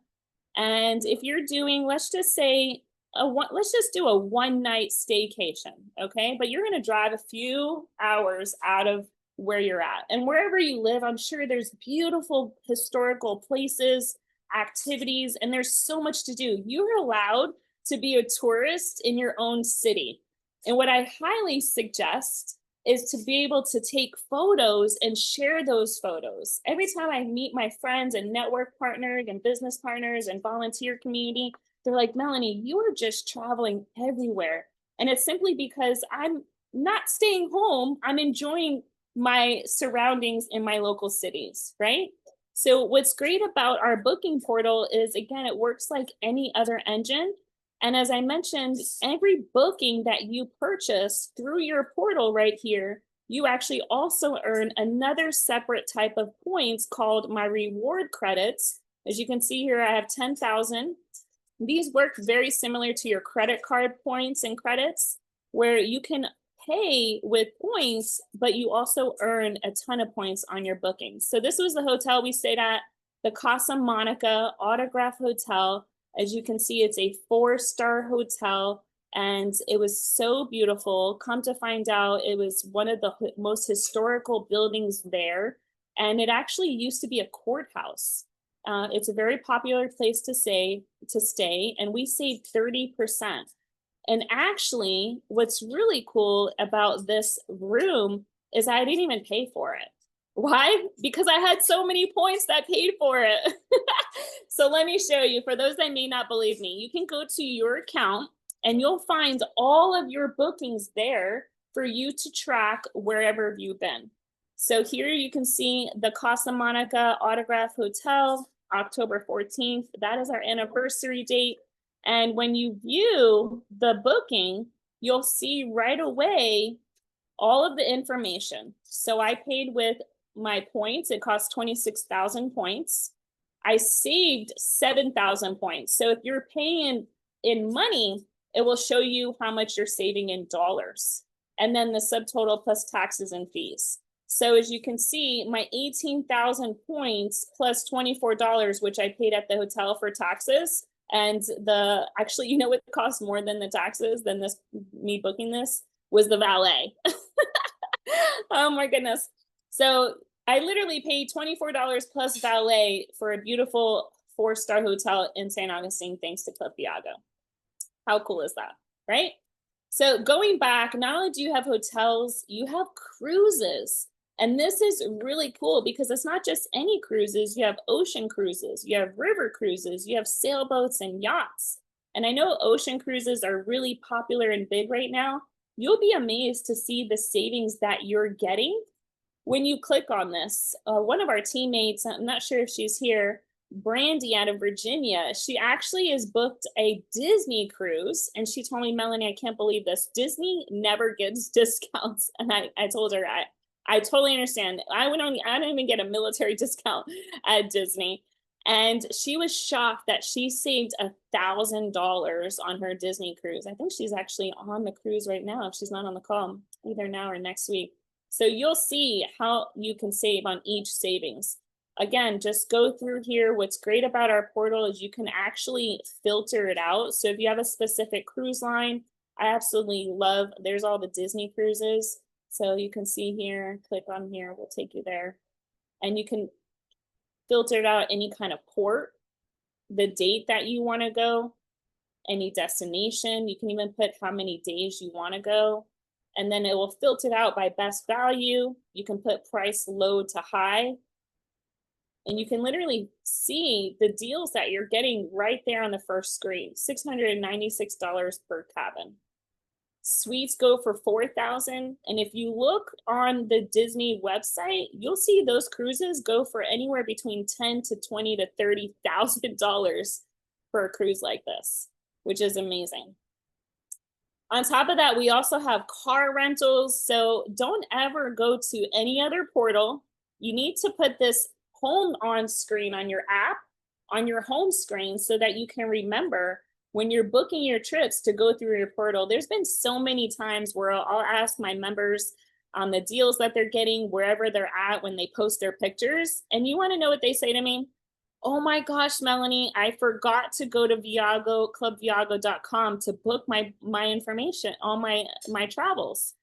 And if you're doing, let's just say, let's just do a 1-night staycation, okay? But you're gonna drive a few hours out of where you're at. And wherever you live, I'm sure there's beautiful historical places, activities, and there's so much to do. You're allowed to be a tourist in your own city. And what I highly suggest is to be able to take photos and share those photos. Every time I meet my friends and network partners and business partners and volunteer community, they're like, Melanie, you are just traveling everywhere. And it's simply because I'm not staying home, I'm enjoying my surroundings in my local cities, right? So what's great about our booking portal is, again, it works like any other engine. And as I mentioned, every booking that you purchase through your portal right here, you actually also earn another separate type of points called my reward credits. As you can see here, I have 10,000. These work very similar to your credit card points and credits, where you can pay with points, but you also earn a ton of points on your bookings. So this was the hotel we stayed at, the Casa Monica Autograph Hotel. As you can see, it's a 4-star hotel, and it was so beautiful. Come to find out, it was one of the most historical buildings there, and it actually used to be a courthouse. It's a very popular place to stay, and we saved 30%. And actually, what's really cool about this room is I didn't even pay for it. Why? Because I had so many points that paid for it. So let me show you. For those that may not believe me, you can go to your account and you'll find all of your bookings there for you to track wherever you've been. So here you can see the Casa Monica Autograph Hotel, October 14th. That is our anniversary date. And when you view the booking, you'll see right away all of the information. So I paid with my points. It cost 26,000 points. I saved 7,000 points. So if you're paying in money, it will show you how much you're saving in dollars. And then the subtotal plus taxes and fees. So as you can see, my 18,000 points plus $24, which I paid at the hotel for taxes. And actually, you know what cost more than the taxes, than me booking this, was the valet. Oh my goodness. So I literally paid $24 plus valet for a beautiful 4-star hotel in St. Augustine, thanks to Club Viago. How cool is that, right? So going back, not only do you have hotels, you have cruises. And this is really cool because it's not just any cruises. You have ocean cruises, you have river cruises, you have sailboats and yachts. And I know ocean cruises are really popular and big right now. You'll be amazed to see the savings that you're getting when you click on this. One of our teammates, I'm not sure if she's here, Brandy out of Virginia, she actually has booked a Disney cruise. And she told me, Melanie, I can't believe this. Disney never gives discounts. And I told her, I totally understand. I don't even get a military discount at Disney. And she was shocked that she saved $1,000 on her Disney cruise. I think she's actually on the cruise right now, if she's not on the call, either now or next week. So you'll see how you can save on each savings. Again, just go through here. What's great about our portal is you can actually filter it out. So if you have a specific cruise line, I absolutely love, there's all the Disney cruises. So you can see here, click on here, we'll take you there. And you can filter it out any kind of port, the date that you want to go, any destination. You can even put how many days you want to go. And then it will filter it out by best value. You can put price low to high. And you can literally see the deals that you're getting right there on the first screen, $696 per cabin. Suites go for 4,000. And if you look on the Disney website, you'll see those cruises go for anywhere between 10 to 20 to $30,000 for a cruise like this, which is amazing. On top of that, we also have car rentals. So don't ever go to any other portal. You need to put this home on screen on your app, on your home screen, so that you can remember when you're booking your trips to go through your portal. There's been so many times where I'll ask my members on the deals that they're getting wherever they're at when they post their pictures. And you want to know what they say to me? Oh my gosh, Melanie, I forgot to go to Viago, clubviago.com to book my information, all my travels.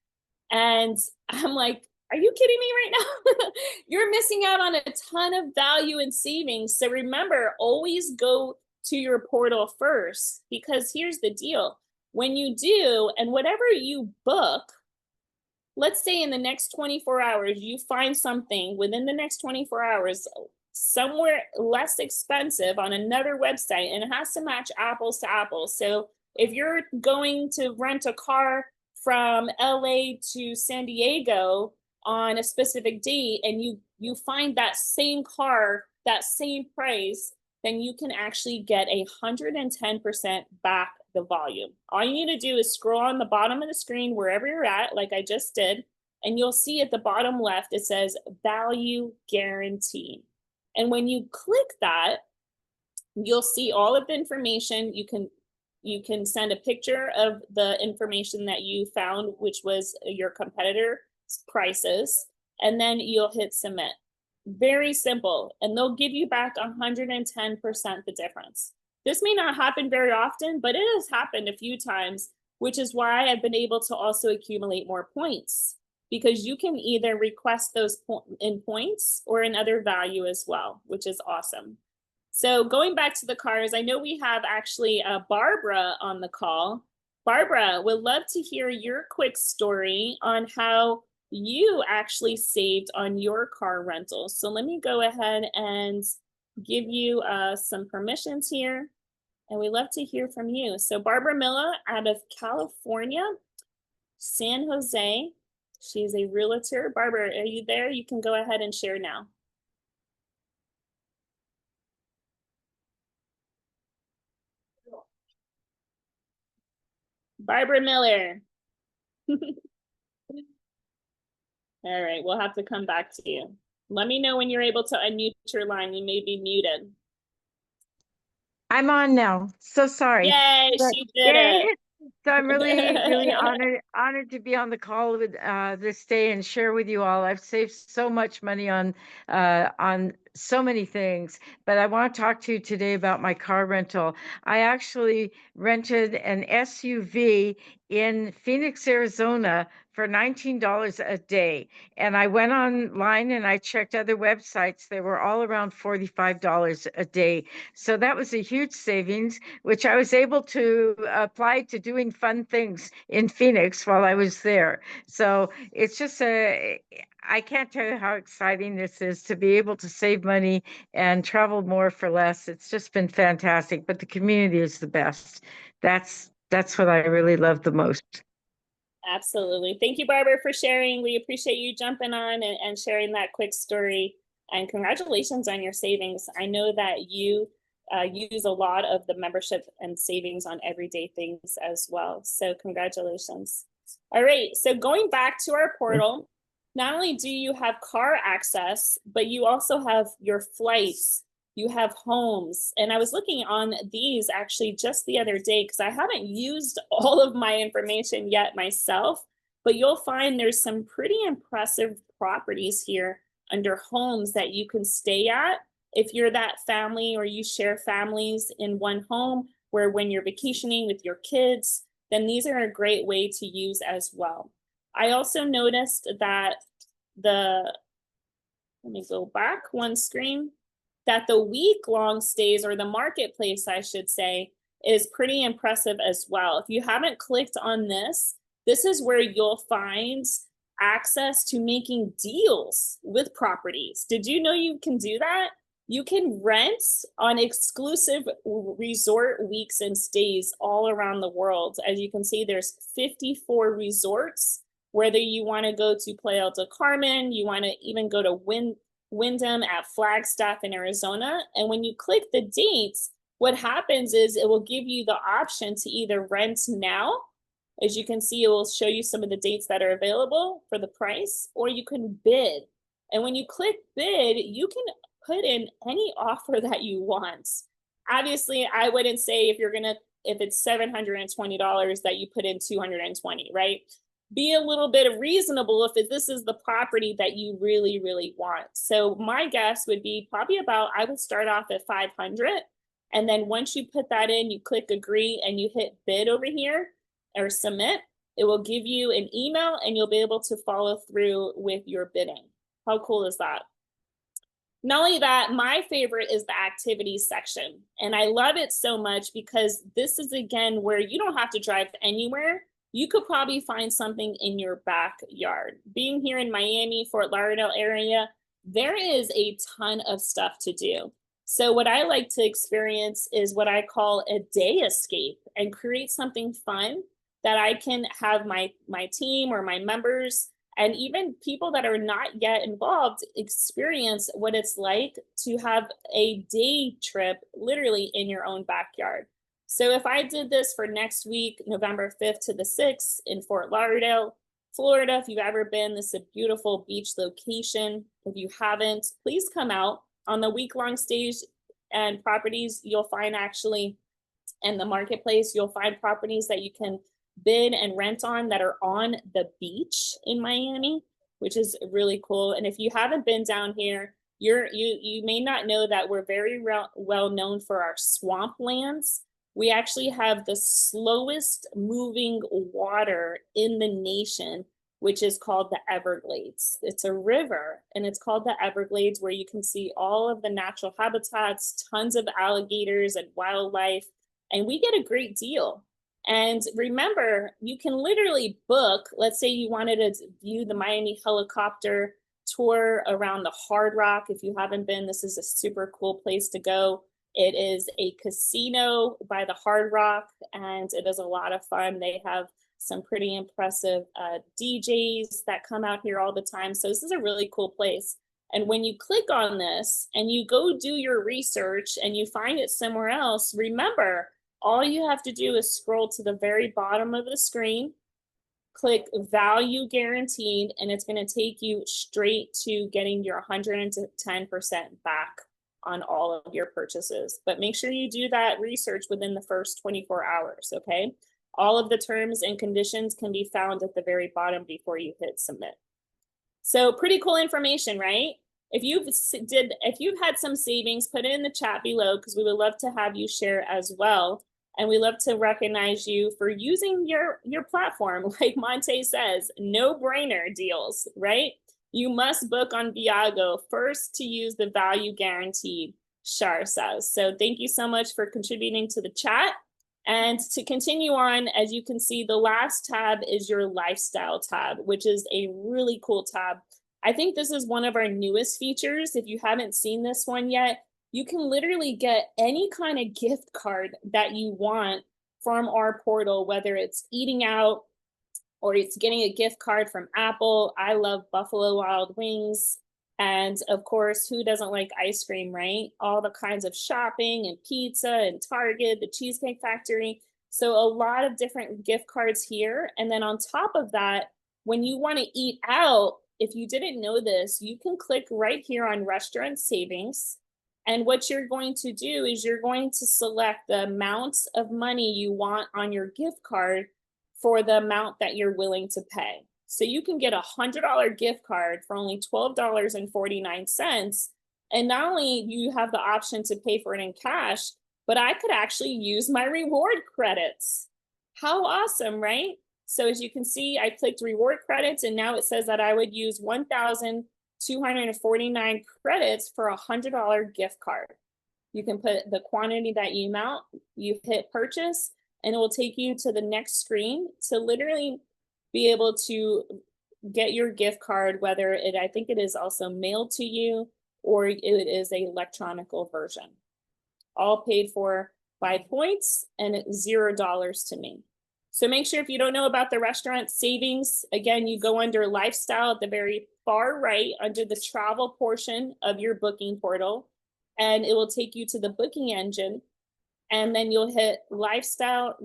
And I'm like, are you kidding me right now? You're missing out on a ton of value and savings. So remember, always go to your portal first, because here's the deal. When you do, and whatever you book, let's say in the next 24 hours, you find something within the next 24 hours, somewhere less expensive on another website, and it has to match apples to apples. So if you're going to rent a car from LA to San Diego on a specific date, and you find that same car, that same price, then you can actually get 110% back the volume. All you need to do is scroll on the bottom of the screen wherever you're at, like I just did, and you'll see at the bottom left, it says value guarantee. And when you click that, you'll see all of the information. You can send a picture of the information that you found, which was your competitor's prices, and then you'll hit submit. Very simple, and they'll give you back 110% the difference. This may not happen very often, but it has happened a few times, which is why I've been able to also accumulate more points, because you can either request those in points or in other value as well, which is awesome. So going back to the cars, I know we have actually Barbara on the call. Barbara, would love to hear your quick story on how you actually saved on your car rentals. So let me go ahead and give you some permissions here, and we'd love to hear from you. So Barbara Miller out of California, San Jose. She's a realtor. Barbara, are you there? You can go ahead and share now. Barbara Miller. All right, we'll have to come back to you. Let me know when you're able to unmute your line. You may be muted. I'm on now. So sorry. Yay, she did it. So I'm really honored to be on the call with this day and share with you all. I've saved so much money on so many things, but I want to talk to you today about my car rental. I actually rented an SUV in Phoenix, Arizona for $19 a day. And I went online and I checked other websites. They were all around $45 a day. So that was a huge savings, which I was able to apply to doing fun things in Phoenix while I was there. So it's just I can't tell you how exciting this is to be able to save money and travel more for less. It's just been fantastic, but the community is the best. That's what I really love the most. Absolutely. Thank you, Barbara, for sharing. We appreciate you jumping on and sharing that quick story. And congratulations on your savings. I know that you use a lot of the membership and savings on everyday things as well. So congratulations. All right. So going back to our portal, not only do you have car access, but you also have your flights, you have homes. And I was looking on these actually just the other day, because I haven't used all of my information yet myself, but you'll find there's some pretty impressive properties here under homes that you can stay at. If you're that family or you share families in one home, where when you're vacationing with your kids, then these are a great way to use as well. I also noticed that let me go back one screen, that the week-long stays, or the marketplace, I should say, is pretty impressive as well. If you haven't clicked on this, this is where you'll find access to making deals with properties. Did you know you can do that? You can rent on exclusive resort weeks and stays all around the world. As you can see, there's 54 resorts. Whether you want to go to Playa del Carmen, you want to even go to Wyndham at Flagstaff in Arizona. And when you click the dates, what happens is it will give you the option to either rent now. As you can see, it will show you some of the dates that are available for the price, or you can bid. And when you click bid, you can put in any offer that you want. Obviously, I wouldn't say if it's $720 that you put in 220, right? Be a little bit reasonable if this is the property that you really, really want. So my guess would be probably I would start off at 500. And then once you put that in, you click agree and you hit bid over here or submit, it will give you an email and you'll be able to follow through with your bidding. How cool is that? Not only that, my favorite is the activities section. And I love it so much because this is, again, where you don't have to drive anywhere. You could probably find something in your backyard. Being here in Miami, Fort Lauderdale area, there is a ton of stuff to do. So what I like to experience is what I call a day escape and create something fun that I can have my team or my members and even people that are not yet involved experience what it's like to have a day trip literally in your own backyard. So if I did this for next week, November 5th to the 6th in Fort Lauderdale, Florida, if you've ever been, this is a beautiful beach location. If you haven't, please come out. On the week-long stays and properties, you'll find actually in the marketplace, you'll find properties that you can bid and rent on that are on the beach in Miami, which is really cool. And if you haven't been down here, you may not know that we're very well known for our swamplands. We actually have the slowest moving water in the nation, which is called the Everglades. It's a river and it's called the Everglades, where you can see all of the natural habitats, tons of alligators and wildlife, and we get a great deal. And remember, you can literally book, let's say you wanted to view the Miami helicopter tour around the Hard Rock. If you haven't been, this is a super cool place to go. It is a casino by the Hard Rock, and it is a lot of fun. They have some pretty impressive DJs that come out here all the time. So this is a really cool place. And when you click on this and you go do your research and you find it somewhere else, remember, all you have to do is scroll to the very bottom of the screen, click value guaranteed, and it's going to take you straight to getting your 110% back on all of your purchases. But make sure you do that research within the first 24 hours, okay? All of the terms and conditions can be found at the very bottom before you hit submit. So pretty cool information, right? If you've had some savings, put it in the chat below because we would love to have you share as well. And we love to recognize you for using your platform. Like Monte says, no-brainer deals, right? You must book on Viago first to use the value guaranteed, Shar says. So thank you so much for contributing to the chat. And to continue on, as you can see, the last tab is your lifestyle tab, which is a really cool tab. I think this is one of our newest features. If you haven't seen this one yet, you can literally get any kind of gift card that you want from our portal, whether it's eating out or it's getting a gift card from Apple. I love Buffalo Wild Wings. And of course, who doesn't like ice cream, right? All the kinds of shopping and pizza and Target, the Cheesecake Factory. So a lot of different gift cards here. And then on top of that, when you want to eat out, if you didn't know this, you can click right here on Restaurant Savings. And what you're going to do is you're going to select the amount of money you want on your gift card for the amount that you're willing to pay. So you can get a $100 gift card for only $12.49. And not only do you have the option to pay for it in cash, but I could actually use my reward credits. How awesome, right? So as you can see, I clicked reward credits and now it says that I would use 1,249 credits for a $100 gift card. You can put the quantity that you hit purchase, and it will take you to the next screen to literally be able to get your gift card, whether I think it is also mailed to you. or it is a electronical version. All paid for by points and $0 to me. So make sure if you don't know about the restaurant savings, again, you go under lifestyle at the very far right under the travel portion of your booking portal, and it will take you to the booking engine. And then you'll hit lifestyle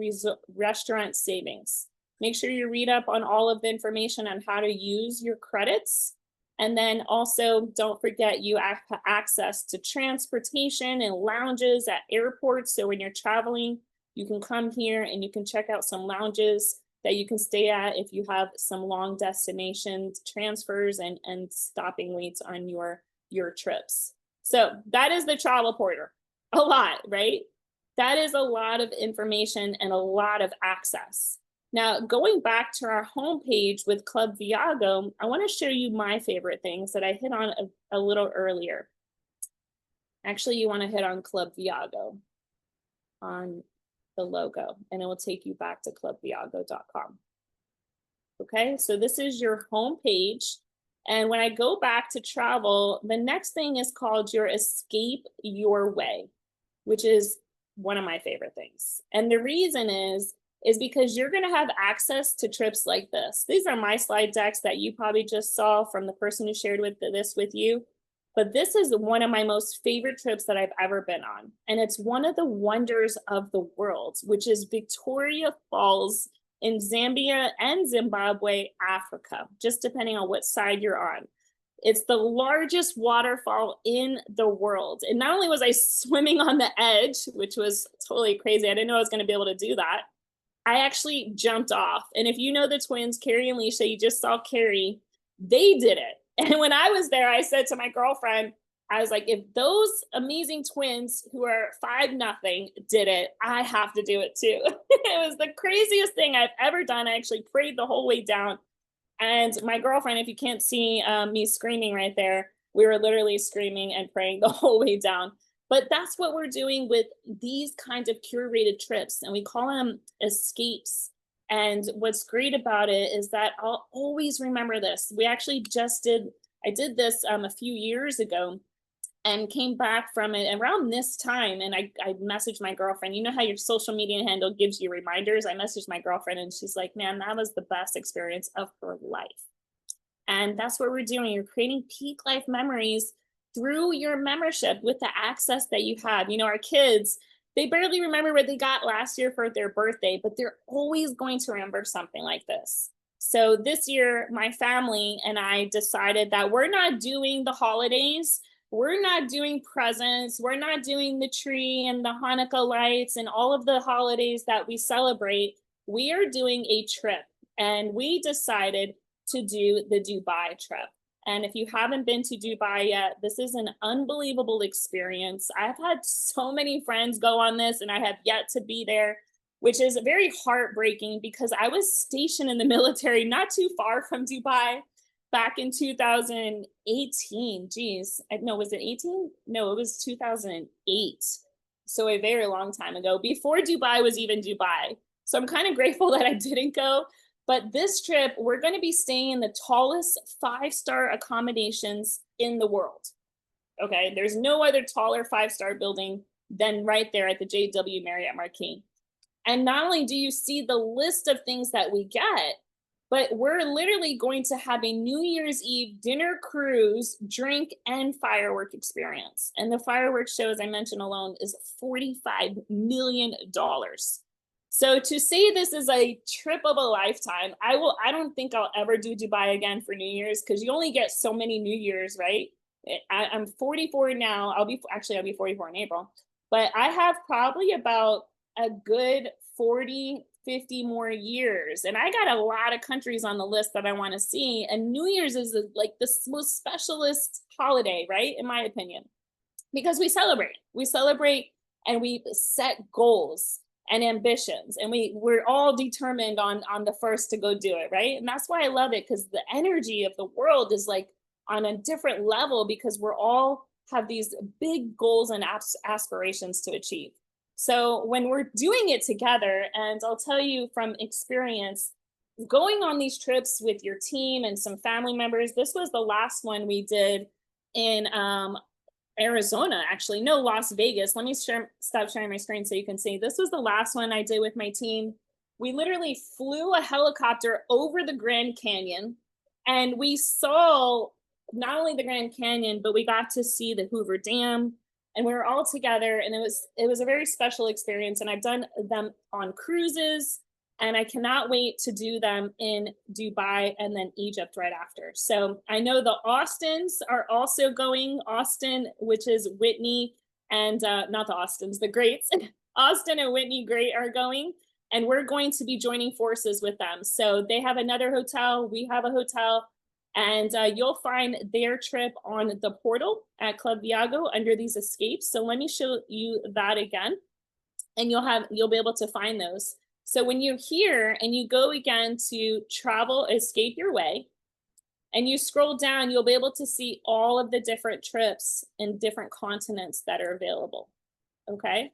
restaurant savings. Make sure you read up on all of the information on how to use your credits. And then also don't forget you have access to transportation and lounges at airports. So when you're traveling, you can come here and you can check out some lounges that you can stay at if you have some long destination transfers and stopping waits on your trips. So that is the travel portal. A lot, right? That is a lot of information and a lot of access. Now, going back to our homepage with Club Viago, I want to show you my favorite things that I hit on a little earlier. Actually, you want to hit on Club Viago on the logo, and it will take you back to clubviago.com. Okay, so this is your homepage. And when I go back to travel, the next thing is called your Escape Your Way, which is one of my favorite things. And the reason is because you're going to have access to trips like this. These are my slide decks that you probably just saw from the person who shared this with you. But this is one of my most favorite trips that I've ever been on. And it's one of the wonders of the world, which is Victoria Falls in Zambia and Zimbabwe, Africa, just depending on what side you're on. It's the largest waterfall in the world. And not only was I swimming on the edge, which was totally crazy, I didn't know I was going to be able to do that. I actually jumped off. And if you know the twins, Carrie and Leisha, you just saw Carrie, they did it. And when I was there, I said to my girlfriend, I was like, if those amazing twins who are 5-0 did it, I have to do it too. It was the craziest thing I've ever done. I actually prayed the whole way down. And my girlfriend, if you can't see me screaming right there, we were literally screaming and praying the whole way down. But that's what we're doing with these kinds of curated trips, and we call them escapes. And what's great about it is that I'll always remember this. We actually I did this a few years ago and came back from it around this time. And I messaged my girlfriend. You know how your social media handle gives you reminders? I messaged my girlfriend and she's like, man, that was the best experience of her life. And that's what we're doing. You're creating peak life memories through your membership with the access that you have. You know, our kids, they barely remember what they got last year for their birthday, but they're always going to remember something like this. So this year, my family and I decided that we're not doing the holidays. We're not doing presents. We're not doing the tree and the Hanukkah lights and all of the holidays that we celebrate. We are doing a trip, and we decided to do the Dubai trip. And if you haven't been to Dubai yet, this is an unbelievable experience. I've had so many friends go on this and I have yet to be there, which is very heartbreaking because I was stationed in the military not too far from Dubai back in 2018. Geez, no, was it 18? No, it was 2008. So a very long time ago, before Dubai was even Dubai. So I'm kind of grateful that I didn't go. But this trip, we're going to be staying in the tallest 5-star accommodations in the world. Okay, there's no other taller 5-star building than right there at the JW Marriott Marquis. And not only do you see the list of things that we get, but we're literally going to have a New Year's Eve dinner cruise, drink, and firework experience. And the fireworks show, as I mentioned alone, is $45 million. So to say this is a trip of a lifetime, I don't think I'll ever do Dubai again for New Year's because you only get so many New Year's, right? I'm 44 now. I'll be 44 in April, but I have probably about a good 40, 50 more years. And I got a lot of countries on the list that I want to see. And New Year's is like the most specialist holiday, right? In my opinion, because we celebrate and we set goals and ambitions, and we're all determined on the first to go do it, right? And that's why I love it, because the energy of the world is like on a different level because we're all have these big goals and aspirations to achieve. So when we're doing it together, and I'll tell you from experience, going on these trips with your team and some family members, this was the last one we did in Arizona, actually. No, Las Vegas. Let me stop sharing my screen so you can see. This was the last one I did with my team. We literally flew a helicopter over the Grand Canyon, and we saw not only the Grand Canyon, but we got to see the Hoover Dam, and we were all together, and it was a very special experience. And I've done them on cruises, and I cannot wait to do them in Dubai and then Egypt right after. So I know the Austins are also going. Austin, which is Whitney, and not the Austins, the Greats. Austin and Whitney Great are going, and we're going to be joining forces with them. So they have another hotel, we have a hotel, and you'll find their trip on the portal at Club Viago under these escapes. So let me show you that again, and you'll be able to find those. So when you're here and you go again to travel, escape your way, and you scroll down, you'll be able to see all of the different trips and different continents that are available, okay?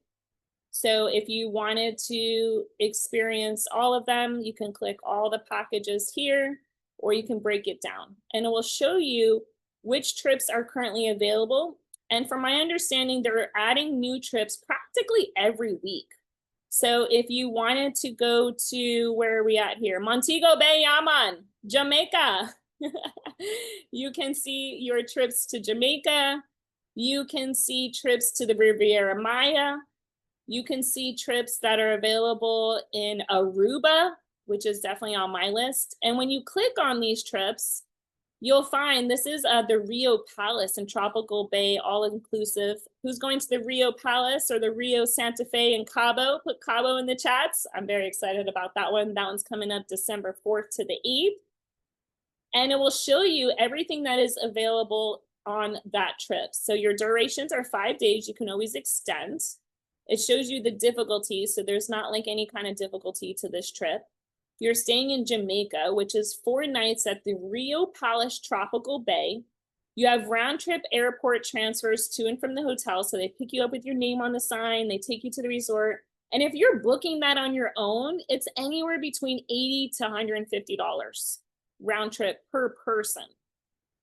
So if you wanted to experience all of them, you can click all the packages here, or you can break it down. And it will show you which trips are currently available. And from my understanding, they're adding new trips practically every week. So if you wanted to go to, where are we at here? Montego Bay, Yaman, Jamaica. You can see your trips to Jamaica. You can see trips to the Riviera Maya. You can see trips that are available in Aruba, which is definitely on my list. And when you click on these trips, you'll find this is the Rio Palace in Tropical Bay, all-inclusive. Who's going to the Rio Palace or the Rio Santa Fe in Cabo? Put Cabo in the chats. I'm very excited about that one. That one's coming up December 4th to the 8th. And it will show you everything that is available on that trip. So your durations are 5 days. You can always extend. It shows you the difficulty. So there's not like any kind of difficulty to this trip. You're staying in Jamaica, which is 4 nights at the Rio Palace Tropical Bay. You have round trip airport transfers to and from the hotel. So they pick you up with your name on the sign, they take you to the resort. And if you're booking that on your own, it's anywhere between $80 to $150 round trip per person.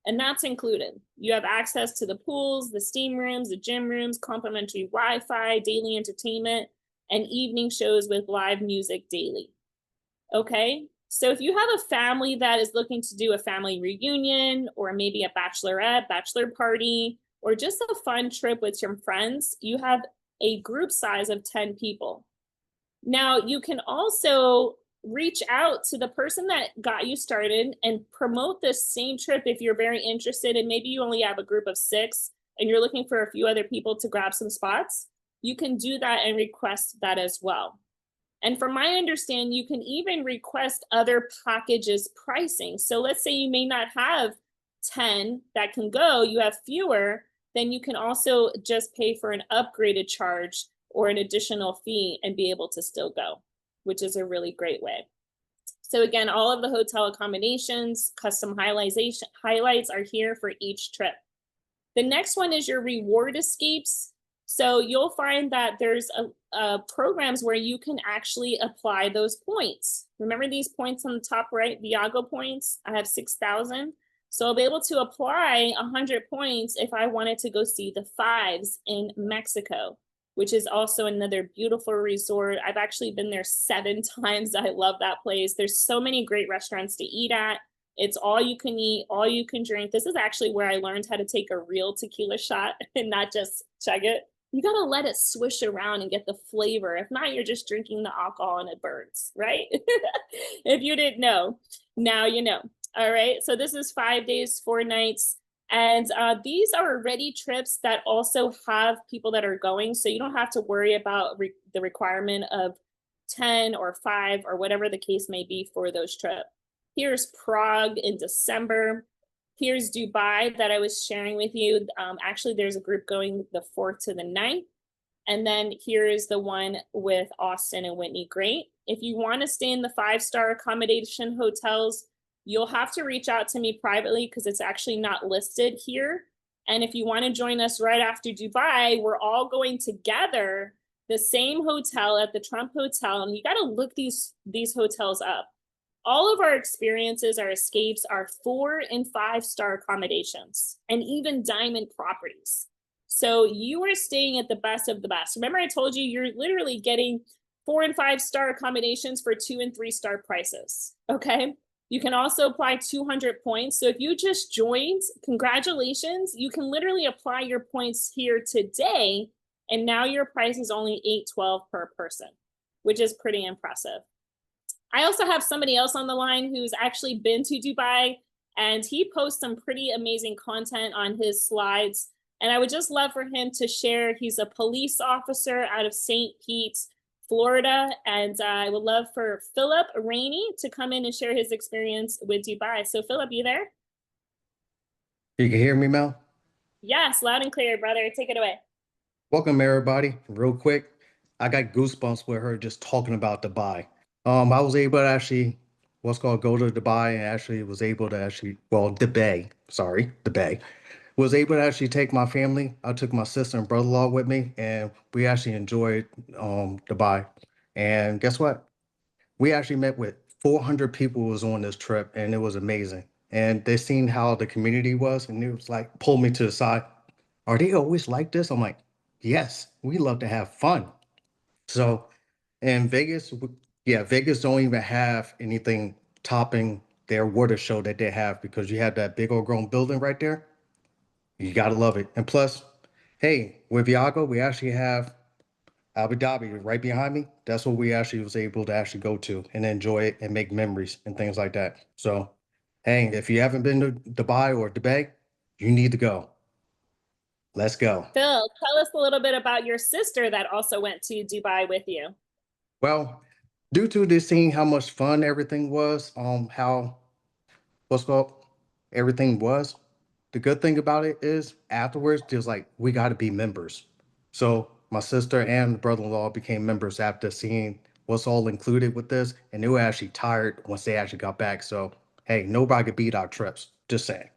And that's included. You have access to the pools, the steam rooms, the gym rooms, complimentary Wi-Fi, daily entertainment, and evening shows with live music daily. Okay, so if you have a family that is looking to do a family reunion, or maybe a bachelorette, bachelor party, or just a fun trip with some friends, you have a group size of 10 people. Now, you can also reach out to the person that got you started and promote this same trip if you're very interested, and maybe you only have a group of 6 and you're looking for a few other people to grab some spots. You can do that and request that as well. And from my understanding, you can even request other packages pricing. So let's say you may not have 10 that can go, you have fewer, then you can also just pay for an upgraded charge or an additional fee and be able to still go, which is a really great way. So again, all of the hotel accommodations, custom highlights are here for each trip. The next one is your reward escapes. So you'll find that there's programs where you can actually apply those points. Remember these points on the top right, Viago points? I have 6,000. So I'll be able to apply 100 points if I wanted to go see the Fives in Mexico, which is also another beautiful resort. I've actually been there 7 times. I love that place. There's so many great restaurants to eat at. It's all you can eat, all you can drink. This is actually where I learned how to take a real tequila shot and not just chug it. You gotta let it swish around and get the flavor. If not, you're just drinking the alcohol and it burns, right? If you didn't know, now you know. All right, so this is 5 days, 4 nights. And these are already trips that also have people that are going. So you don't have to worry about the requirement of 10 or 5 or whatever the case may be for those trips. Here's Prague in December. Here's Dubai that I was sharing with you. Actually, there's a group going the 4th to the 9th. And then here's the one with Austin and Whitney Great. If you want to stay in the 5-star accommodation hotels, you'll have to reach out to me privately because it's actually not listed here. And if you want to join us right after Dubai, we're all going together, the same hotel at the Trump Hotel. And you got to look these hotels up. All of our experiences, our escapes are 4- and 5-star accommodations and even diamond properties. So you are staying at the best of the best. Remember, I told you you're literally getting 4 and 5-star accommodations for 2 and 3-star prices. Okay. You can also apply 200 points. So if you just joined, congratulations. You can literally apply your points here today. And now your price is only $812 per person, which is pretty impressive. I also have somebody else on the line who's actually been to Dubai, and he posts some pretty amazing content on his slides. And I would just love for him to share. He's a police officer out of St. Pete, Florida. And I would love for Philip Rainey to come in and share his experience with Dubai. So Philip, you there? You can hear me, Mel? Yes, loud and clear, brother. Take it away. Welcome, everybody. Real quick, I got goosebumps with her just talking about Dubai. I was able to actually, go to Dubai and actually was able to Dubai, was able to actually take my family. I took my sister and brother-in-law with me, and we actually enjoyed Dubai. And guess what? We actually met with 400 people who was on this trip, and it was amazing. And they seen how the community was, and it was like, pulled me to the side. Are they always like this? I'm like, yes, we love to have fun. So in Vegas, Vegas don't even have anything topping their water show that they have, because you have that big old grown building right there. You gotta love it. And plus, hey, with Viago, we actually have Abu Dhabi right behind me. That's what we actually was able to actually go to and enjoy it and make memories and things like that. So, hey, if you haven't been to Dubai or Dubai, you need to go. Let's go. Phil, tell us a little bit about your sister that also went to Dubai with you. Well, due to this seeing how much fun everything was, how everything was, the good thing about it is afterwards, just like we got to be members. So my sister and brother-in-law became members after seeing what's all included with this, and they were actually tired once they actually got back. So hey, nobody could beat our trips. Just saying.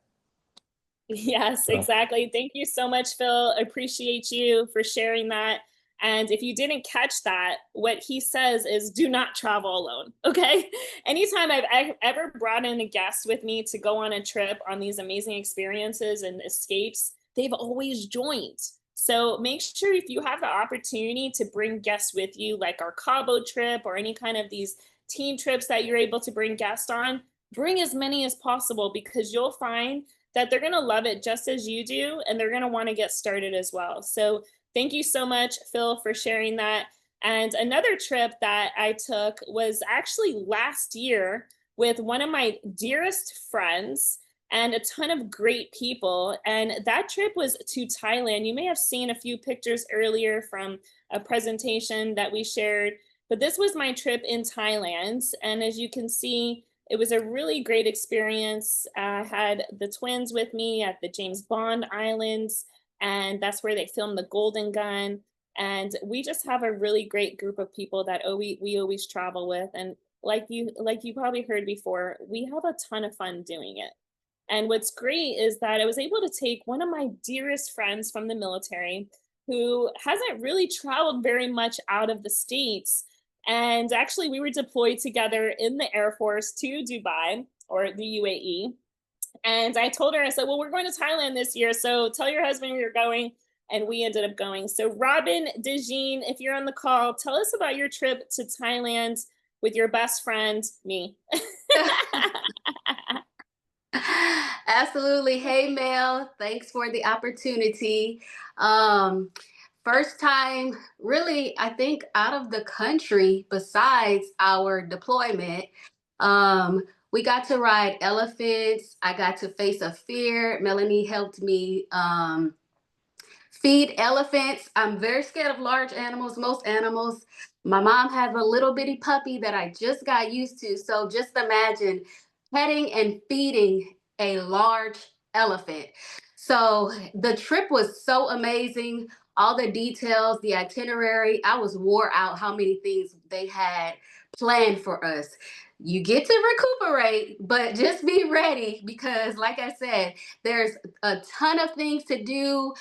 Yes, So, exactly. Thank you so much, Phil. Appreciate you for sharing that. And if you didn't catch that, what he says is do not travel alone. Okay. Anytime I've ever brought in a guest with me to go on a trip on these amazing experiences and escapes, they've always joined. So make sure if you have the opportunity to bring guests with you, like our Cabo trip or any kind of these team trips that you're able to bring guests on, bring as many as possible, because you'll find that they're going to love it just as you do, and they're going to want to get started as well. So thank you so much, Phil, for sharing that. And another trip that I took was actually last year with one of my dearest friends and a ton of great people. And that trip was to Thailand. You may have seen a few pictures earlier from a presentation that we shared, but this was my trip in Thailand. And as you can see, it was a really great experience. I had the twins with me at the James Bond Islands, and that's where they filmed The Golden Gun. And we just have a really great group of people that we always travel with. And like you probably heard before, we have a ton of fun doing it. And what's great is that I was able to take one of my dearest friends from the military who hasn't really traveled very much out of the States. And actually, we were deployed together in the Air Force to Dubai, or the UAE. And I told her, I said, well, we're going to Thailand this year, so tell your husband we're going. And we ended up going. So Robin DeJean, if you're on the call, tell us about your trip to Thailand with your best friend, me. Absolutely. Hey, Mel. Thanks for the opportunity. First time, really, I think, out of the country besides our deployment. We got to ride elephants. I got to face a fear. Melanie helped me feed elephants. I'm very scared of large animals, most animals. My mom has a little bitty puppy that I just got used to. So just imagine petting and feeding a large elephant. So the trip was so amazing. All the details, the itinerary, I was wore out how many things they had planned for us. You get to recuperate, but just be ready, because like I said, there's a ton of things to do.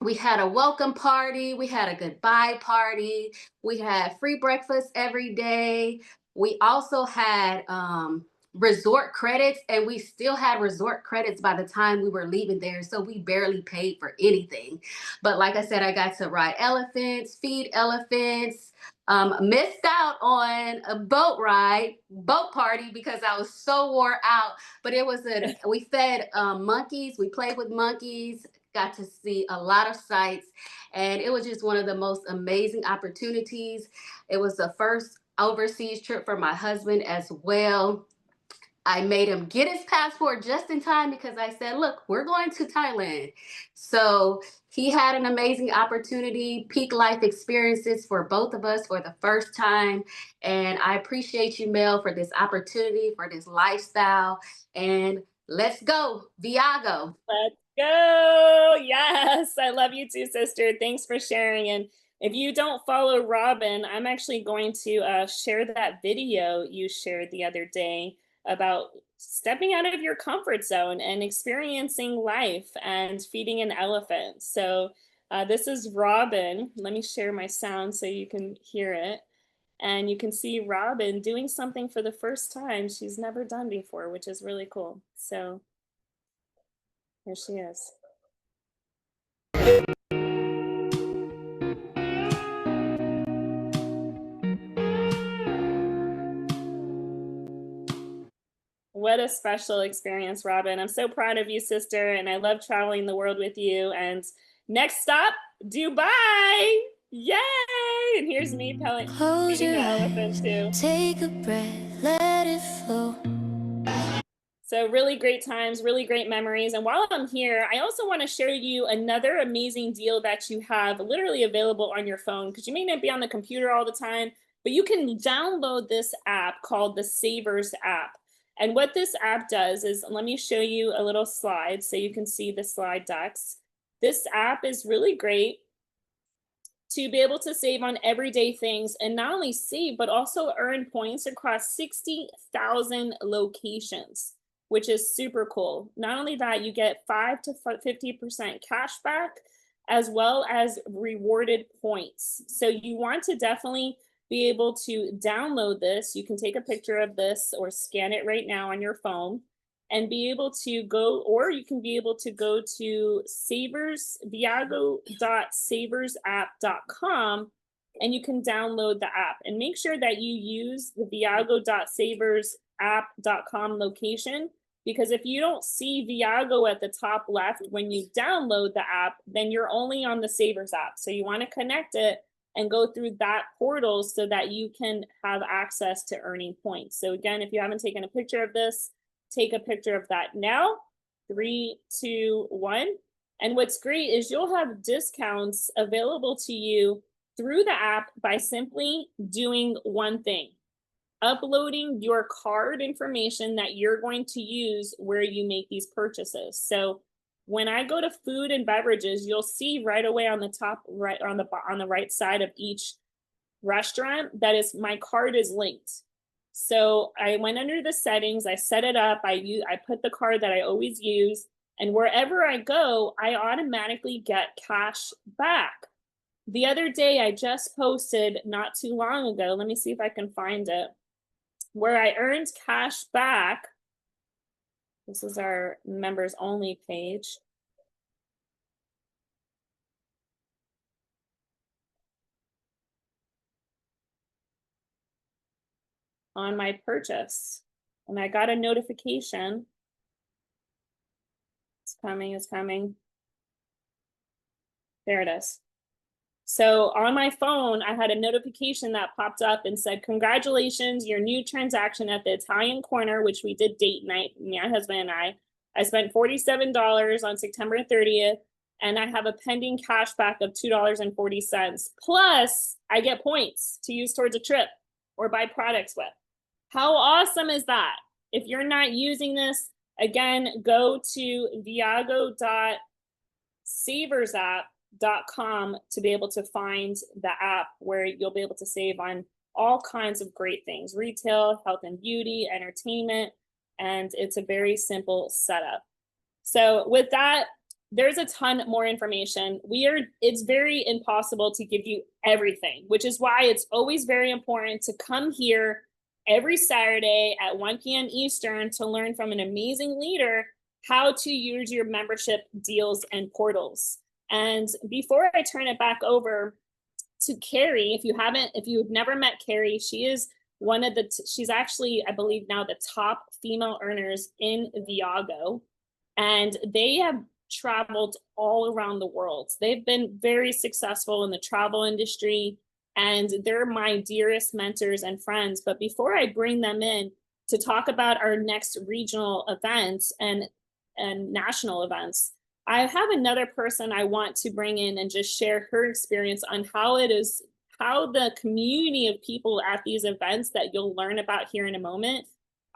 We had a welcome party, we had a goodbye party, we had free breakfast every day. We also had resort credits, and we still had resort credits by the time we were leaving there. So we barely paid for anything. But like I said, I got to ride elephants, feed elephants, missed out on a boat party because I was so wore out. But it was we fed monkeys, we played with monkeys, got to see a lot of sights, and it was just one of the most amazing opportunities. It was the first overseas trip for my husband as well. I made him get his passport just in time because I said, look, we're going to Thailand. So he had an amazing opportunity, peak life experiences for both of us for the first time. And I appreciate you, Mel, for this opportunity, for this lifestyle. And let's go, Viago. Let's go. Yes, I love you too, sister. Thanks for sharing. And if you don't follow Robin, I'm actually going to share that video you shared the other day about stepping out of your comfort zone and experiencing life and feeding an elephant. So this is Robin. Let me share my sound so you can hear it. And you can see Robin doing something for the first time she's never done before, which is really cool. So here she is. What a special experience, Robin. I'm so proud of you, sister, and I love traveling the world with you. And next stop, Dubai. Yay! And here's me Close feeding your the elephant eyes, too. take a breath, let it flow. So really great times, really great memories. And while I'm here, I also want to share you another amazing deal that you have literally available on your phone, because you may not be on the computer all the time, but you can download this app called the Savers app. And what this app does is, let me show you a little slide so you can see the slide decks. This app is really great to be able to save on everyday things, and not only save, but also earn points across 60,000 locations, which is super cool. Not only that, you get 5 to 50% cash back, as well as rewarded points. So you want to definitely be able to download this. You can take a picture of this or scan it right now on your phone and be able to go, or you can be able to go to viago.saversapp.com, and you can download the app. And make sure that you use the viago.saversapp.com location, because if you don't see Viago at the top left when you download the app, then you're only on the Savers app. So you want to connect it and go through that portal so that you can have access to earning points. So again, if you haven't taken a picture of this, take a picture of that now. 3, 2, 1. And what's great is you'll have discounts available to you through the app by simply doing one thing: uploading your card information that you're going to use where you make these purchases. So when I go to food and beverages, you'll see right away on the top right, on the right side of each restaurant, that is, my card is linked. So I went under the settings, I set it up, I put the card that I always use, and wherever I go, I automatically get cash back. The other day, I just posted not too long ago, let me see if I can find it, where I earned cash back. This is our members only page. On my purchase, and I got a notification. It's coming, it's coming. There it is. So on my phone, I had a notification that popped up and said, congratulations, your new transaction at the Italian Corner, which we did date night, my husband and I spent $47 on September 30th, and I have a pending cash back of $2.40. Plus, I get points to use towards a trip or buy products with. How awesome is that? If you're not using this, again, go to viago.saversapp.com to be able to find the app where you'll be able to save on all kinds of great things: retail, health and beauty, entertainment, and it's a very simple setup. So with that, there's a ton more information. It's very impossible to give you everything, which is why it's always very important to come here every Saturday at 1 p.m. Eastern to learn from an amazing leader how to use your membership deals and portals. And before I turn it back over to Carrie, if you've never met Carrie, she is one of the, she's actually, I believe now the top female earners in Viago. And they have traveled all around the world. They've been very successful in the travel industry, and they're my dearest mentors and friends. But before I bring them in to talk about our next regional events and national events, I have another person I want to bring in and just share her experience on how the community of people at these events that you'll learn about here in a moment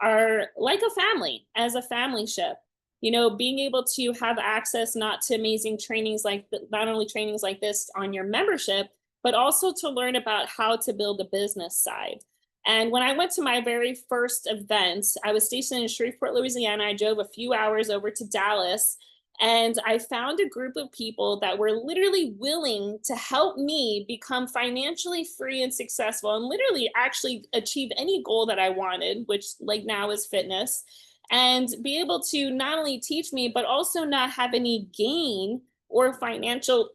are like a family, as a family ship. You know, being able to have access not to amazing trainings not only trainings like this on your membership, but also to learn about how to build a business side. And when I went to my very first event, I was stationed in Shreveport, Louisiana. I drove a few hours over to Dallas, and I found a group of people that were literally willing to help me become financially free and successful, and literally actually achieve any goal that I wanted, which like now is fitness, and be able to not only teach me, but also not have any gain or financial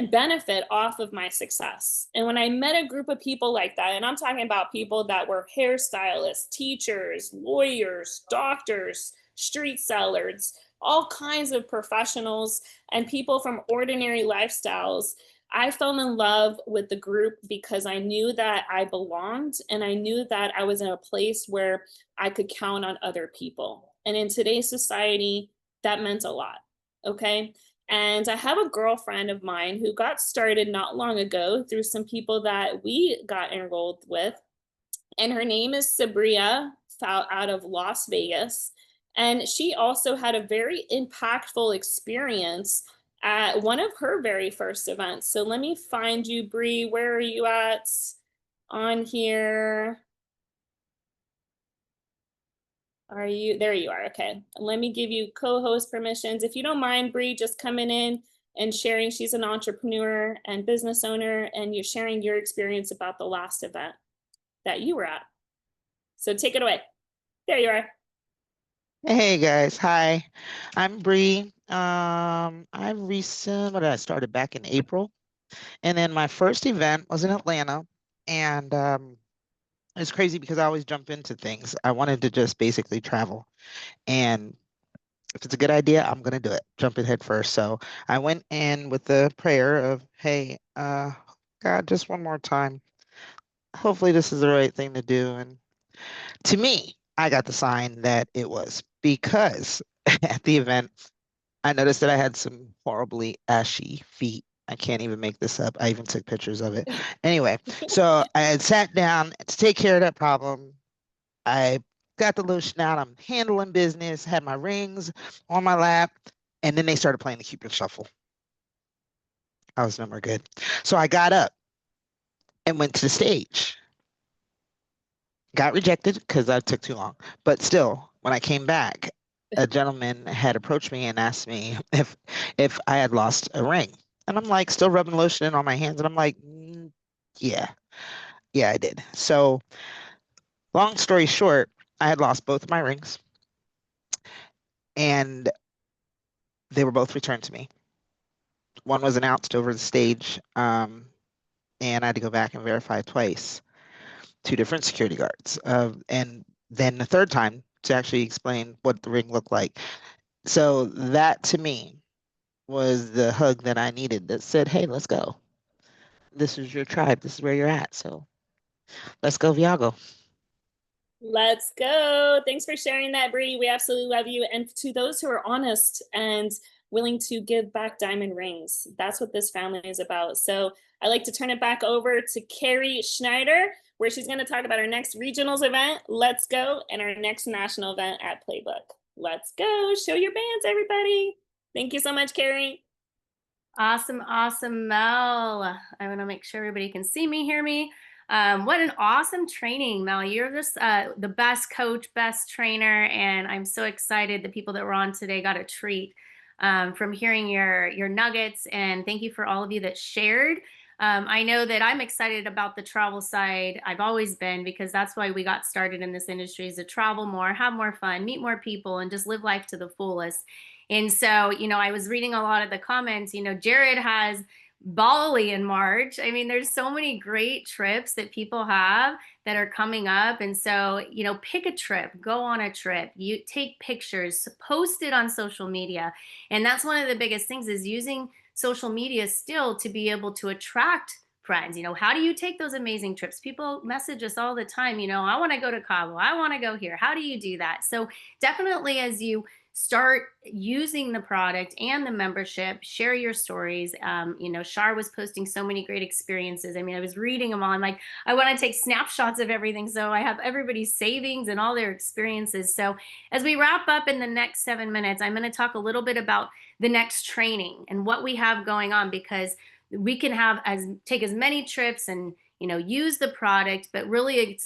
benefit off of my success. And when I met a group of people like that, and I'm talking about people that were hairstylists, teachers, lawyers, doctors, street sellers, all kinds of professionals and people from ordinary lifestyles, I fell in love with the group because I knew that I belonged, and I knew that I was in a place where I could count on other people. And in today's society, that meant a lot. Okay. And I have a girlfriend of mine who got started not long ago through some people that we got enrolled with. And her name is Sabria, out of Las Vegas. And she also had a very impactful experience at one of her very first events. So let me find you, Bree. Where are you at on here? Are you, there you are, okay. Let me give you co-host permissions. If you don't mind, Bree, just coming in and sharing. She's an entrepreneur and business owner, and you're sharing your experience about the last event that you were at. So take it away. There you are. Hey guys, hi. I'm Bree. I started back in April, and then my first event was in Atlanta, and it's crazy because I always jump into things. I wanted to just basically travel, and if it's a good idea, I'm gonna do it. Jump in head first. So I went in with the prayer of, hey, God, just one more time. Hopefully this is the right thing to do. And to me, I got the sign that it was, because at the event, I noticed that I had some horribly ashy feet. I can't even make this up. I even took pictures of it. Anyway, so I had sat down to take care of that problem. I got the lotion out. I'm handling business, had my rings on my lap, and then they started playing the Cupid Shuffle. I was no more good. So I got up and went to the stage. Got rejected because I took too long. But still, when I came back, a gentleman had approached me and asked me if I had lost a ring. And I'm like, still rubbing lotion on my hands. And I'm like, yeah, I did. So long story short, I had lost both of my rings, and they were both returned to me. One was announced over the stage, and I had to go back and verify twice. 2 different security guards, and then the third time to actually explain what the ring looked like. So that to me was the hug that I needed, that said, hey, let's go. This is your tribe. This is where you're at. So let's go, Viago. Let's go. Thanks for sharing that, Bree. We absolutely love you. And to those who are honest and willing to give back diamond rings, that's what this family is about. So I'd like to turn it back over to Carrie Schneider, where she's going to talk about our next regionals event, Let's Go, and our next national event at Playbook. Let's go. Show your bands, everybody. Thank you so much, Carrie. Awesome, awesome, Mel. I want to make sure everybody can see me, hear me. What an awesome training, Mel. You're just the best coach, best trainer, and I'm so excited the people that were on today got a treat from hearing your nuggets. And thank you for all of you that shared. I know that I'm excited about the travel side. I've always been, because that's why we got started in this industry, is to travel more, have more fun, meet more people, and just live life to the fullest. And so, I was reading a lot of the comments. Jared has Bali in March. I mean, there's so many great trips that people have that are coming up. And so, pick a trip, go on a trip, you take pictures, post it on social media. And that's one of the biggest things, is using social media still to be able to attract friends. How do you take those amazing trips? People message us all the time, I want to go to Cabo, I want to go here. How do you do that? So definitely, as you start using the product and the membership, share your stories. Shar was posting so many great experiences. I mean, I was reading them all. I'm like, I want to take snapshots of everything, so I have everybody's savings and all their experiences. So as we wrap up in the next 7 minutes, I'm going to talk a little bit about the next training and what we have going on, because we can take as many trips and use the product, but really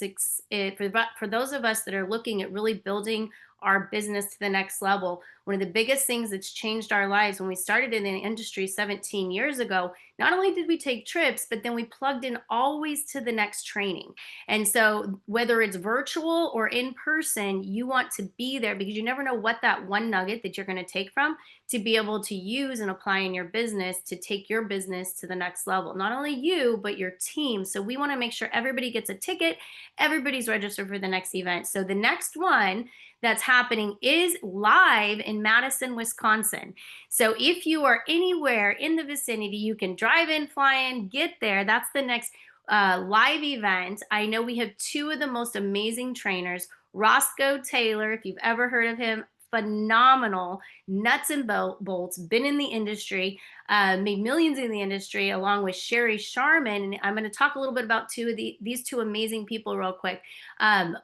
for those of us that are looking at really building our business to the next level. One of the biggest things that's changed our lives when we started in the industry 17 years ago, not only did we take trips, but then we plugged in always to the next training. And so whether it's virtual or in person, you want to be there, because you never know what that one nugget that you're going to take from to be able to use and apply in your business to take your business to the next level. Not only you, but your team. So we want to make sure everybody gets a ticket, everybody's registered for the next event. So the next one that's happening is live in Madison, Wisconsin. So if you are anywhere in the vicinity, you can drive in, fly in, get there. That's the next live event. I know we have two of the most amazing trainers. Roscoe Taylor, if you've ever heard of him, phenomenal, nuts and bolts, been in the industry, made millions in the industry, along with Sherry Sharman. And I'm going to talk a little bit about these two amazing people real quick.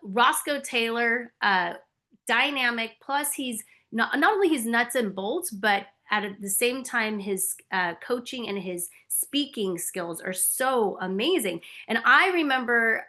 Roscoe Taylor, dynamic, plus he's not only his nuts and bolts, but at the same time, his coaching and his speaking skills are so amazing. And I remember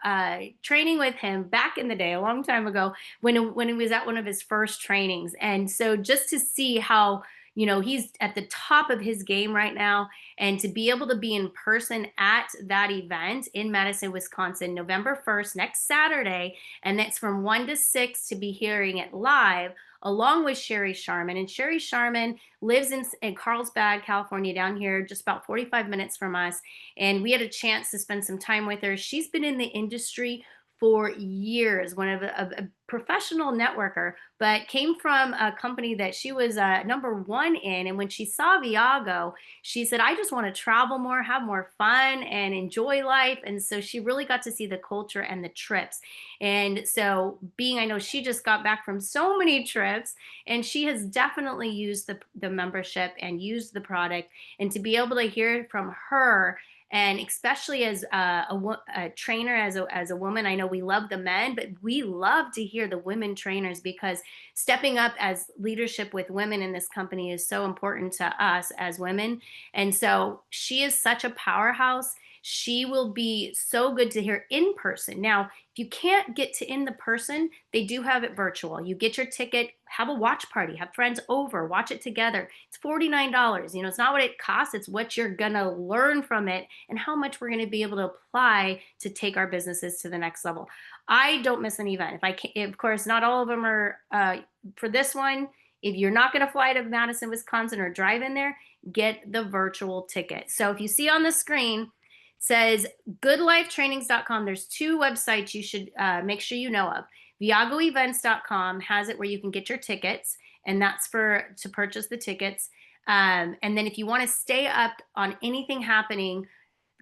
training with him back in the day, a long time ago, when he was at one of his first trainings. And so just to see how, he's at the top of his game right now, and to be able to be in person at that event in Madison, Wisconsin, November 1st, next Saturday, and that's from 1 to 6 to be hearing it live, along with Sherry Sharman. And Sherry Sharman lives in Carlsbad, California, down here, just about 45 minutes from us. And we had a chance to spend some time with her. She's been in the industry for years, one of a professional networker, but came from a company that she was #1 in. And when she saw Viago, she said, I just want to travel more, have more fun, and enjoy life. And so she really got to see the culture and the trips. And so I know she just got back from so many trips, and she has definitely used the membership and used the product. And to be able to hear from her, and especially as a trainer, as a woman, I know we love the men, but we love to hear the women trainers, because stepping up as leadership with women in this company is so important to us as women. And so she is such a powerhouse. She will be so good to hear in person. Now, if you can't get to in the person, they do have it virtual. You get your ticket, have a watch party, have friends over, watch it together. It's $49. It's not what it costs, it's what you're gonna learn from it and how much we're gonna be able to apply to take our businesses to the next level. I don't miss an event. Of course, not all of them are for this one. If you're not gonna fly to Madison, Wisconsin, or drive in there, get the virtual ticket. So if you see on the screen, says goodlifetrainings.com. There's two websites you should make sure you know of. ViagoEvents.com has it where you can get your tickets, and that's to purchase the tickets. And then if you want to stay up on anything happening,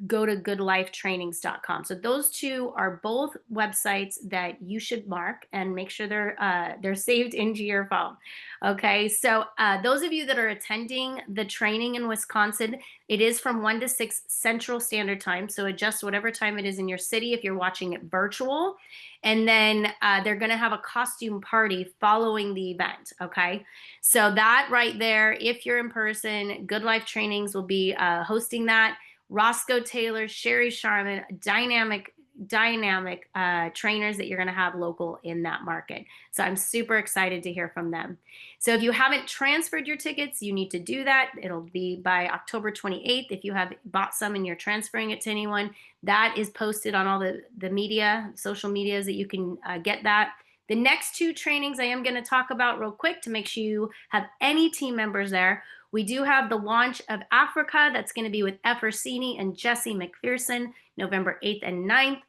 go to goodlifetrainings.com. So those two are both websites that you should mark and make sure they're saved into your phone. Okay, so those of you that are attending the training in Wisconsin, it is from 1 to 6 Central Standard Time. So adjust whatever time it is in your city if you're watching it virtual. And then they're going to have a costume party following the event. Okay, so that right there, if you're in person, Good Life Trainings will be hosting that. Roscoe Taylor, Sherry Sharman, dynamic dynamic trainers that you're going to have local in that market. So I'm super excited to hear from them. So if you haven't transferred your tickets, you need to do that. It'll be by October 28th. If you have bought some and you're transferring it to anyone, that is posted on all the media, social medias that you can get that. The next two trainings I am going to talk about real quick to make sure you have any team members there. We do have the launch of Africa. That's going to be with F. Orsini and Jesse McPherson, November 8th and 9th.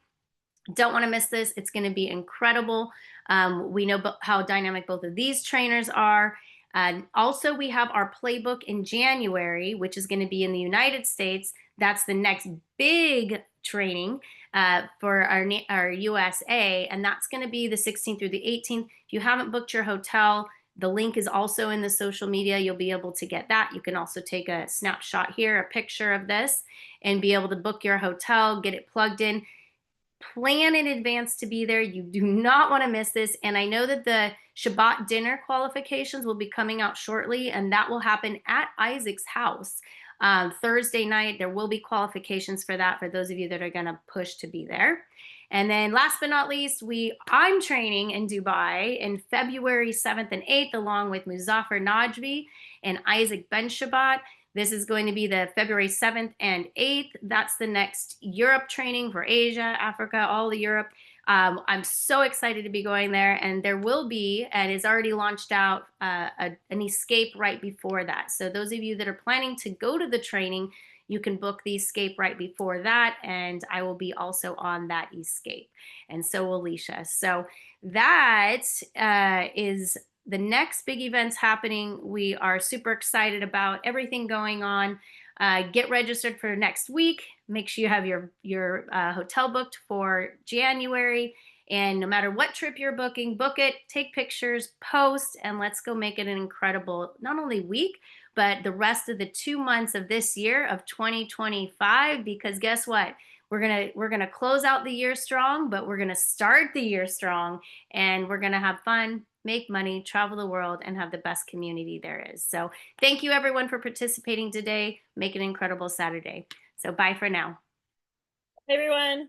Don't want to miss this. It's going to be incredible. We know how dynamic both of these trainers are. Also, we have our playbook in January, which is going to be in the United States. That's the next big training for our USA, and that's going to be the 16th through the 18th. If you haven't booked your hotel, the link is also in the social media. You'll be able to get that. You can also take a snapshot here, a picture of this, and be able to book your hotel, get it plugged in. Plan in advance to be there. You do not want to miss this. And I know that the Shabbat dinner qualifications will be coming out shortly, and that will happen at Isaac's house. Thursday night, there will be qualifications for that for those of you that are going to push to be there. And then last but not least, I'm training in Dubai in February 7th and 8th, along with Muzaffar Najvi and Isaac Ben Shabbat. This is going to be the February 7th and 8th. That's the next Europe training for Asia, Africa, all of Europe. I'm so excited to be going there, and there will be, and is already launched out, an escape right before that. So those of you that are planning to go to the training, you can book the escape right before that, and I will be also on that escape, and so will Alicia. So that is the next big events happening. We are super excited about everything going on. Get registered for next week. Make sure you have your hotel booked for January. And no matter what trip you're booking, book it, take pictures, post, and let's go make it an incredible, not only week, but the rest of the 2 months of this year of 2025. Because guess what? We're gonna close out the year strong, but we're gonna start the year strong, and we're gonna have fun, make money, travel the world, and have the best community there is. So thank you everyone for participating today. Make an incredible Saturday. So bye for now. Hey, everyone.